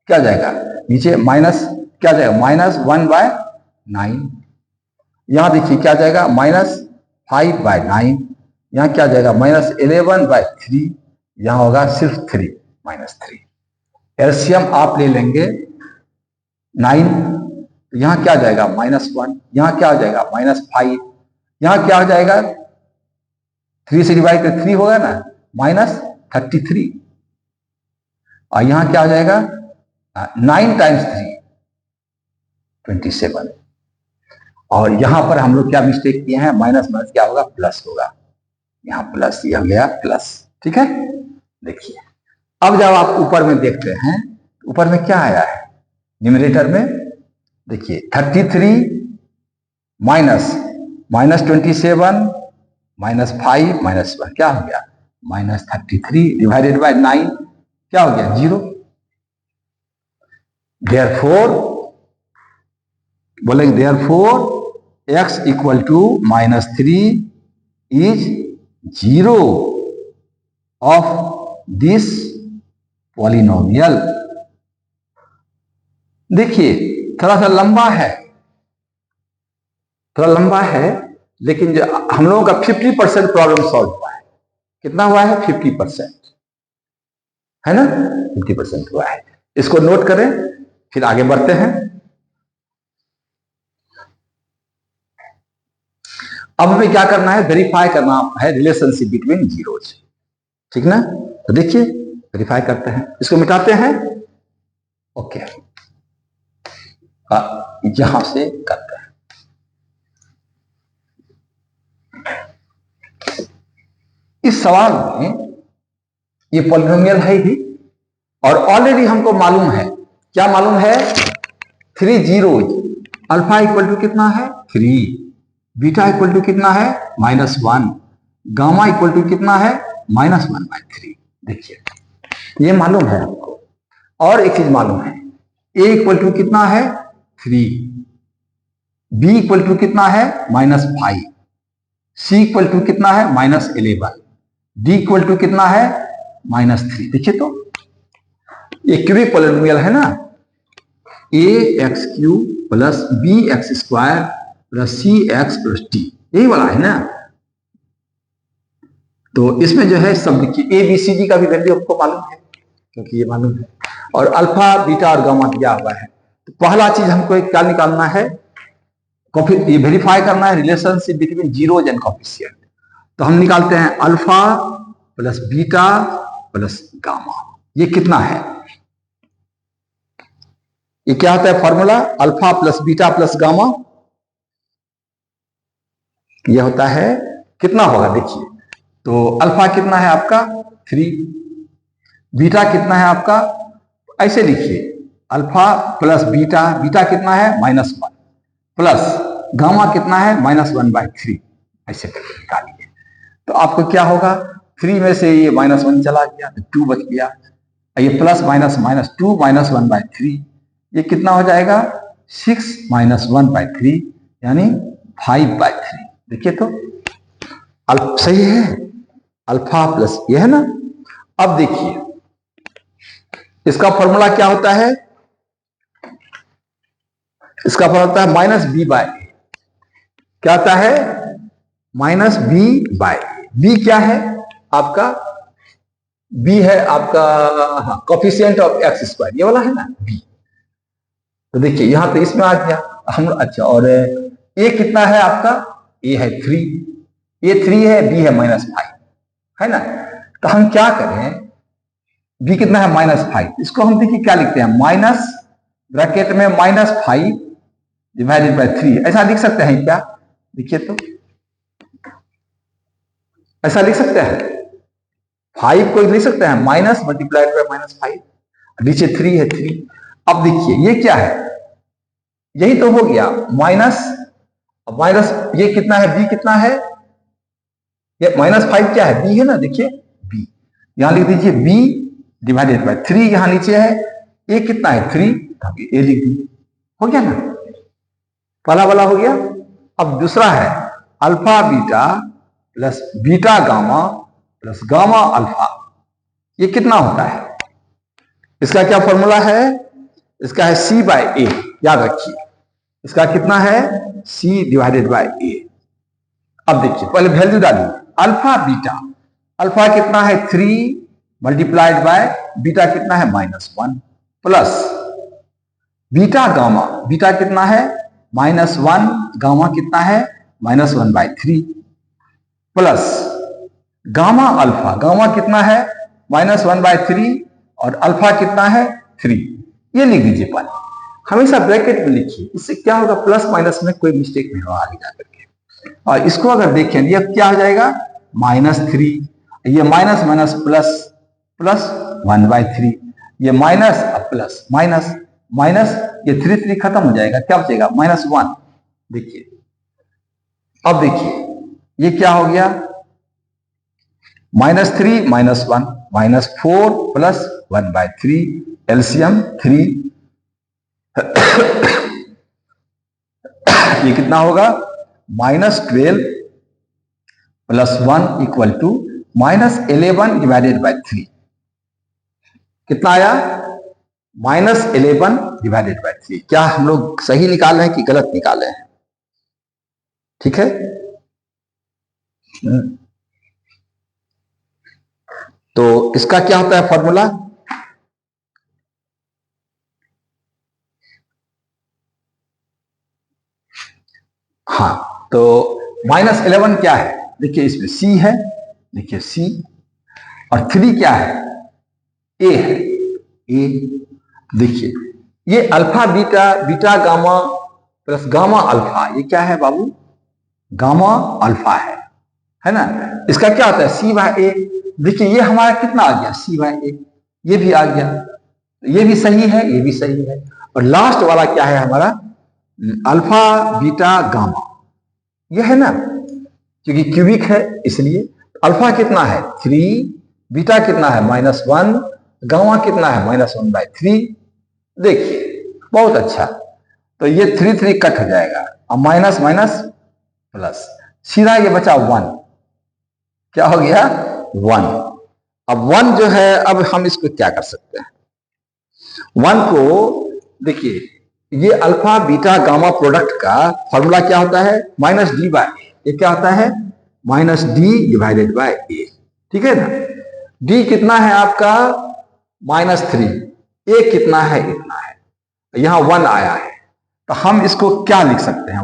क्या जाएगा नीचे? माइनस क्या जाएगा? -1/9। यहां देखिए क्या जाएगा? -5/9। यहां क्या जाएगा? -11/3। यहां होगा सिर्फ 3 -3। एलसीएम आप ले लेंगे 9, तो यहां क्या जाएगा? -1। यहां क्या हो जाएगा? -5। यहां क्या हो जाएगा? 3 से डिवाइड कर 3 होगा ना, -33। और यहां क्या हो जाएगा? 9 टाइम्स 3 27। और यहां पर हम लोग क्या मिस्टेक किए हैं? माइनस माइनस क्या होगा? प्लस होगा। यहां प्लस, यह गया प्लस। ठीक है, देखिए अब जब आप ऊपर में देखते हैं, ऊपर में क्या आया है न्यूमरेटर में? देखिए 33 माइनस -27 -5 -1 क्या हो गया? -33 डिवाइडेड बाय 9 क्या हो गया? 0। देयरफॉर बोलेंगे therefore x equal to -3 is 0 of this polynomial. देखिए थोड़ा सा लंबा है, थोड़ा लंबा है, लेकिन जो हम लोगों का 50% प्रॉब्लम सॉल्व हुआ है। कितना हुआ है? 50%, है ना? 50% हुआ है। इसको नोट करें, फिर आगे बढ़ते हैं। अब हमें क्या करना है? वेरीफाई करना है रिलेशनशिप बिटवीन जीरोज, ठीक ना? तो देखिए वेरीफाई करते हैं, इसको मिटाते हैं। ओके, यहां से करते हैं। इस सवाल में ये पॉलिनोमियल है ही, और ऑलरेडी हमको मालूम है, क्या मालूम है? 3 जीरोज। अल्फा इक्वल टू कितना है? 3। बीटा इक्वल टू कितना है? -1। गामा इक्वल टू कितना है? -1/3। देखिए ये मालूम है आपको। और एक चीज मालूम है, a इक्वल टू कितना है? 3। b इक्वल टू कितना है? -5। c इक्वल टू कितना है? -11। d इक्वल टू कितना है? -3। देखिए तो ये क्यूबिक पॉलिनोमियल है ना, ax³ plus bx² plus cx plus t, यही वाला है ना। तो इसमें जो है सब देखिए ABCD का भी वैल्यू आपको मालूम है, क्योंकि ये मालूम है, और अल्फा बीटा और गामा दिया हुआ है। तो पहला चीज हमको क्या निकालना है, ये वेरीफाई करना है relationship between zeros and coefficient. तो हम निकालते हैं alpha plus beta plus gamma. ये कितना है, ये क्या होता है formula, alpha plus beta plus gamma. ये होता है कितना होगा देखिए, तो अल्फा कितना है आपका 3, बीटा कितना है आपका, ऐसे लिखिए अल्फा प्लस बीटा, बीटा कितना है -1 प्लस गामा कितना है -1/3, ऐसे करके निकालिए। तो आपको क्या होगा, 3 में से ये -1 चला गया तो 2 बच गया, ये प्लस माइनस माइनस 2 - 1/3, ये कितना हो जाएगा 6 - 1/3 यानी 5/3। देखिए तो सही है, अल्फा प्लस ये है ना। अब देखिए इसका फॉर्मूला क्या होता है, इसका फॉर्मूला होता है -b/a। क्या होता है -b/a। b क्या है आपका, b है आपका कोफिशिएंट ऑफ x², ये वाला है ना b। तो देखिए यहां तो इसमें आ गया हम, अच्छा और a कितना है आपका, a है 3, a 3 है, b है -5 है ना। तो हम क्या करें, b कितना है -5, इसको हम देखिए क्या लिखते हैं, माइनस ब्रैकेट में -5 डिवाइडेड बाय 3, ऐसा लिख सकते हैं क्या, देखिए तो ऐसा लिख सकते हैं, 5 को लिख सकते हैं माइनस मल्टीप्लाइड बाय -5, नीचे 3 है 3। अब देखिए ये क्या है, यही तो हो गया माइनस माइनस, ये कितना है b कितना है, ये -5 क्या है b है ना, देखिए b, यहां लिख दीजिए b डिवाइडेड बाय 3, यहां नीचे है a कितना है 3, a लिख दीजिए, हो गया ना, पहला वाला हो गया। अब दूसरा है alpha beta plus beta gamma plus gamma alpha, ये कितना होता है, इसका क्या फॉर्मूला है, इसका है c/a, याद रखिए इसका कितना है c डिवाइडेड बाय a। अब देखिए पहले वैल्यू डालिए, अल्फा बीटा, अल्फा कितना है 3 मल्टीप्लाइड बाय बीटा कितना है -1 प्लस बीटा गामा, बीटा कितना है -1, गामा कितना है -1/3 प्लस गामा अल्फा, गामा कितना है -1/3 और अल्फा कितना है 3, ये लिख दीजिए पहले, हमेशा ब्रैकेट में लिखिए, इससे क्या होगा प्लस माइनस में कोई मिस्टेक नहीं होगा आगे जाकर के। और इसको अगर देखें ये क्या हो जाएगा -3, ये माइनस माइनस प्लस प्लस 1/3, ये माइनस प्लस माइनस माइनस, ये 3 3 खत्म हो जाएगा, क्या बचेगा -1। देखिए अब देखिए ये क्या हो गया -3 - 1 -4 प्लस 1/3, एलसीएम 3 ये कितना होगा -12 plus 1 equal to -11 divided by 3, कितना आया -11 डिवाइडेड बाय 3। क्या हम लोग सही निकाले हैं कि गलत निकाले हैं, ठीक है। तो इसका क्या होता है फॉर्मूला, हाँ तो -11 क्या है, देखिए इसमें c है, देखिए c, और 3 क्या है a है, a देखिए ये alpha beta, beta gamma plus gamma alpha, ये क्या है बाबू गामा अल्फा है ना। इसका क्या होता है c/a, देखिए ये हमारा कितना आ गया c/a, ये भी आ गया, ये भी सही है, ये भी सही है, और लास्ट वाला क्या है हमारा अल्फा बीटा गामा, ये है ना, क्योंकि क्यूबिक है इसलिए। अल्फा कितना है 3, बीटा कितना है -1, गामा कितना है -1/3। देखिए बहुत अच्छा, तो ये 3 3 कट हो जाएगा, अब माइनस माइनस प्लस, सीधा ये बचा 1, क्या हो गया 1। अब 1 जो है, अब हम इसको क्या कर सकते हैं, 1 को देखिए, ये अल्फा बीटा गामा प्रोडक्ट का फॉर्मूला क्या होता है -d/a, ये क्या होता है -d डिवाइडेड बाय a, ठीक है ना। d कितना है आपका -3, a कितना है इतना है, तो यहां 1 आया है, तो हम इसको क्या लिख सकते हैं?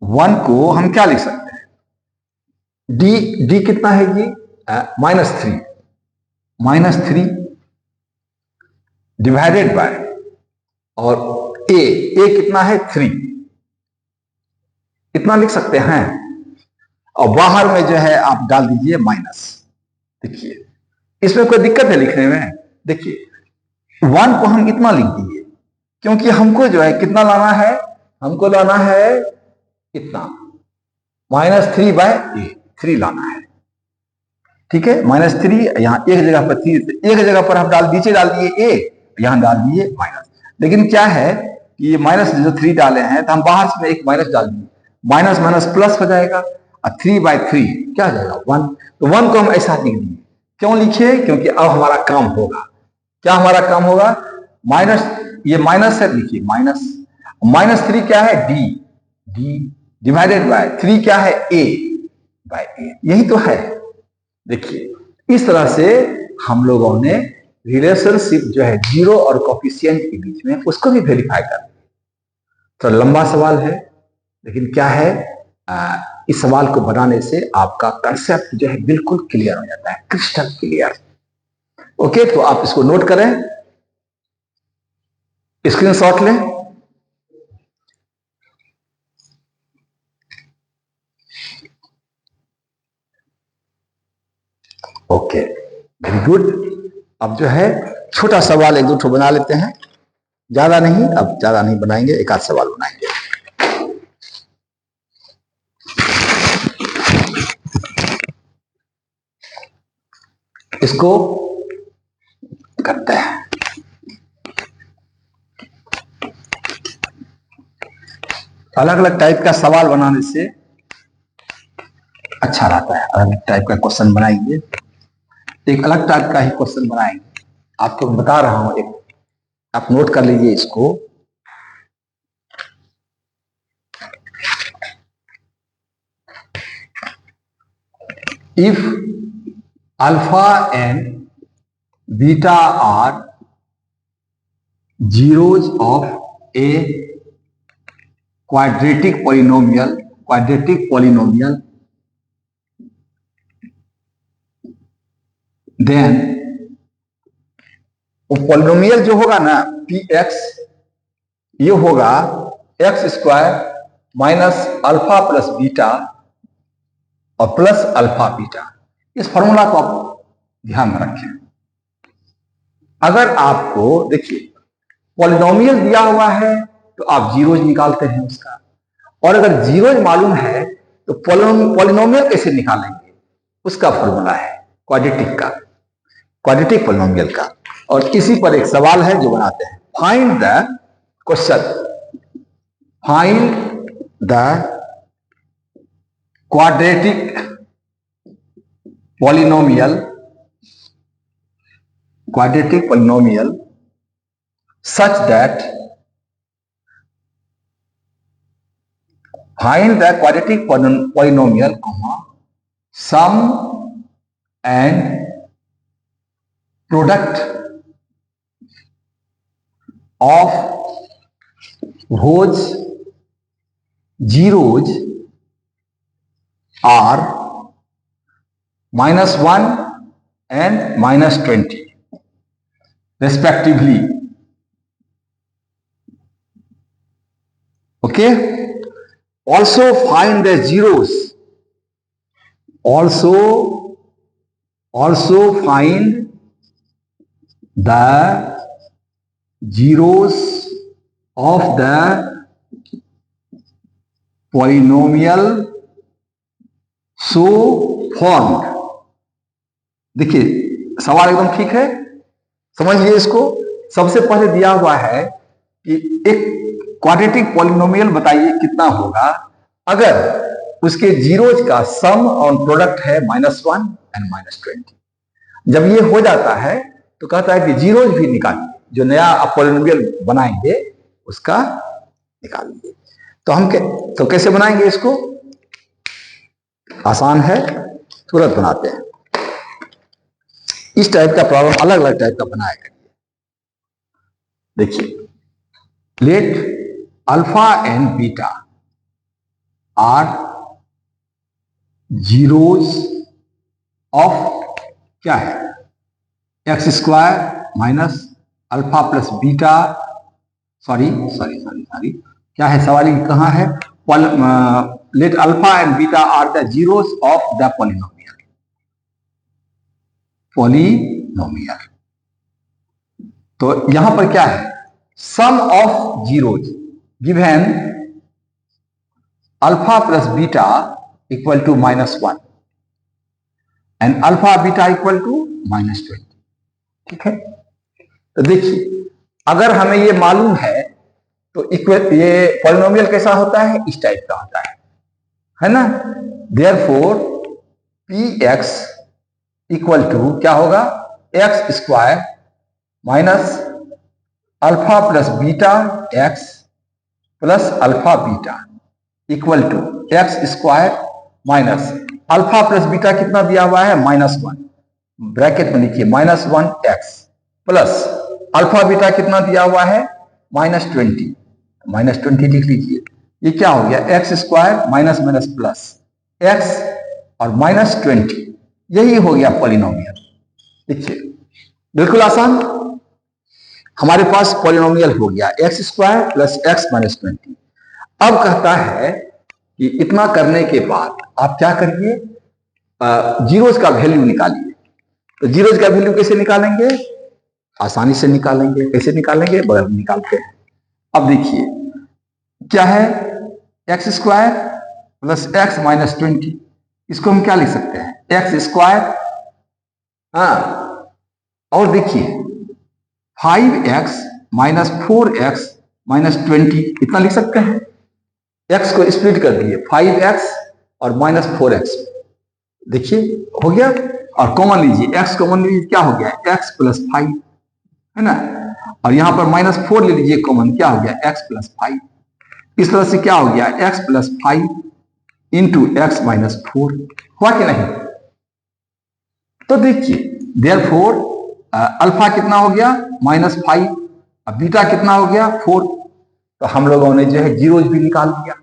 1 को हम क्या लिख सकते हैं? डी कितना है जी? -3 डिवाइडेड बाय, और ए कितना है? 3, इतना लिख सकते हैं। और बाहर में जो है आप डाल दीजिए माइनस। देखिए इसमें कोई दिक्कत है लिखने में? देखिए 1 को हम इतना लिख दिए, क्योंकि हमको जो है कितना लाना है? हमको लाना है इतना, -3/3 लाना है। ठीक है, -3, यहां एक जगह पर 3, एक जगह पर हम डाल दिए ए, यहां डाल दिए माइनस। लेकिन क्या है कि ये माइनस जो 3 डाले हैं, तो हम बाहर से एक माइनस डाल दिए, माइनस माइनस प्लस हो जाएगा, और 3/3 क्या हो जाएगा? 1। तो 1 को हम ऐसा लिख दिए। क्यों लिखे? क्योंकि अब हमारा काम होगा। क्या हमारा काम होगा? माइनस, ये माइनस है, लिखिए -3 क्या है? डी डिवाइडेड बाय 3 क्या है? a/a, यही तो है। देखिए इस तरह से हम लोगों ने रिलेशनशिप जो है जीरो और कोफिशिएंट के बीच में, उसको भी वेरीफाई कर दिया। तो लंबा सवाल है, लेकिन क्या है, इस सवाल को बनाने से आपका कंसेप्ट जो है बिल्कुल क्लियर हो जाता है, क्रिस्टल क्लियर। ओके, तो आप इसको नोट करें, स्क्रीनशॉट लें। Okay, very good. अब जो है छोटा सवाल 1-2 बना लेते हैं, ज्यादा नहीं, अब ज्यादा नहीं बनाएंगे, एक आध सवाल बनाएंगे। इसको करते हैं। अलग अलग टाइप का सवाल बनाने से अच्छा रहता है। अलग टाइप का क्वेश्चन बनाएंगे, एक अलग टाइप का ही क्वेश्चन बनाएंगे। आपको बता रहा हूं, एक आप नोट कर लीजिए इसको। If alpha and beta are zeros of a quadratic polynomial, then वो पॉलिनोमियल जो होगा ना px, ये होगा x² minus alpha plus beta और प्लस अल्फा बीटा। इस फॉर्मूला को आप ध्यान में रखें। अगर आपको देखिए पॉलिनोमियल दिया हुआ है तो आप जीरोज निकालते हैं उसका, और अगर जीरोज मालूम है तो पॉलिनोमियल कैसे निकालेंगे? उसका फॉर्मूला है क्वाड्रेटिक पॉलिनोमियल का। और इसी पर एक सवाल है जो बनाते हैं, find the quadratic polynomial such that find the quadratic polynomial, sum and product of whose zeros are -1 and -20 respectively. Okay, also find the zeros, also find the zeros of the polynomial so formed. देखिए सवाल एकदम ठीक है, समझिए इसको। सबसे पहले दिया हुआ है कि एक क्वाड्रेटिक पॉलिनोमियल बताइए कितना होगा अगर उसके जीरोज का सम और प्रोडक्ट है -1 एंड -20। जब ये हो जाता है तो कहता है कि जीरोज भी निकालिए, जो नया आप पॉलिनोमियल बनाएंगे उसका निकालिए। तो हम तो कैसे बनाएंगे इसको? आसान है, तुरंत बनाते हैं। इस टाइप का प्रॉब्लम अलग अलग टाइप का बनाया करिए। देखिए, let alpha and beta are zeros of क्या है, x square minus alpha plus beta, sorry क्या है सवाल, कहां है, let alpha and beta are the zeros of the polynomial. तो यहां पर क्या है, sum of zeros given alpha plus beta equal to -1 and alpha beta equal to -20। ठीक है, तो देखिए अगर हमें ये मालूम है तो ये पॉलिनोमियल कैसा होता है, इस टाइप का होता है ना। Therefore p x equal to क्या होगा, x square minus alpha plus beta x plus alpha beta equal to x square minus alpha plus beta कितना दिया हुआ है, -1, ब्रैकेट में लिखिए -1 एक्स प्लस अल्फा बीटा कितना दिया हुआ है, -20, -20 लिख लीजिए। ये क्या हो गया, x square minus minus plus x और -20, यही हो गया पॉलिनोमियल। देखिए बिल्कुल आसान, हमारे पास पॉलिनोमियल हो गया एक्स स्क्वायर प्लस एक्स -20। अब कहता है कि इतना करने के बाद आप क्या करिए, जीरोज का वैल्यू निकालिए। तो जीरोज का वैल्यू कैसे निकालेंगे, आसानी से निकालेंगे। कैसे निकालेंगे, बगल में निकालते हैं। अब देखिए क्या है, एक्स स्क्वायर प्लस एक्स -20, इसको हम क्या लिख सकते हैं, एक्स स्क्वायर, हाँ, और देखिए 5x माइनस 4x -20, इतना लिख सकते हैं। x को स्प्लिट कर दिए 5x और -4x, देखिए हो गया। और कॉमन लीजिए, x कॉमन लीजिए, क्या हो गया, x + 5, है ना। और यहां पर -4 ले लीजिए कॉमन, क्या हो गया, x + 5। इस तरह से क्या हो गया, x + 5 इंटू x -4, हुआ कि नहीं। तो देखिए देयरफॉर अल्फा कितना हो गया, -5, अब बीटा कितना हो गया, 4। तो हम लोगों ने जो है जीरोज भी निकाल दिया।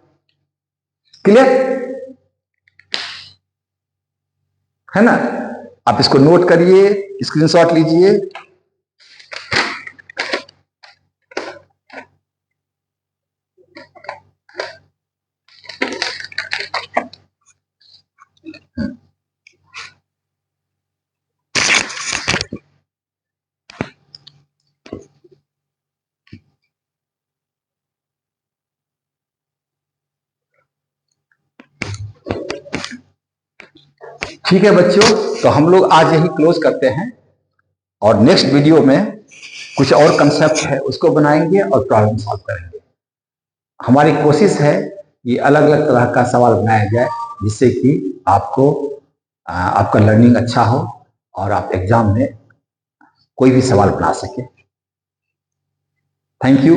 क्लियर है ना। आप इसको नोट करिए, स्क्रीनशॉट लीजिए। ठीक है बच्चों, तो हम लोग आज यही क्लोज करते हैं और नेक्स्ट वीडियो में कुछ और कंसेप्ट है उसको बनाएंगे और प्रॉब्लम सॉल्व करेंगे। हमारी कोशिश है कि अलग अलग तरह का सवाल बनाया जाए, जिससे कि आपका लर्निंग अच्छा हो और आप एग्जाम में कोई भी सवाल बना सके। Thank you.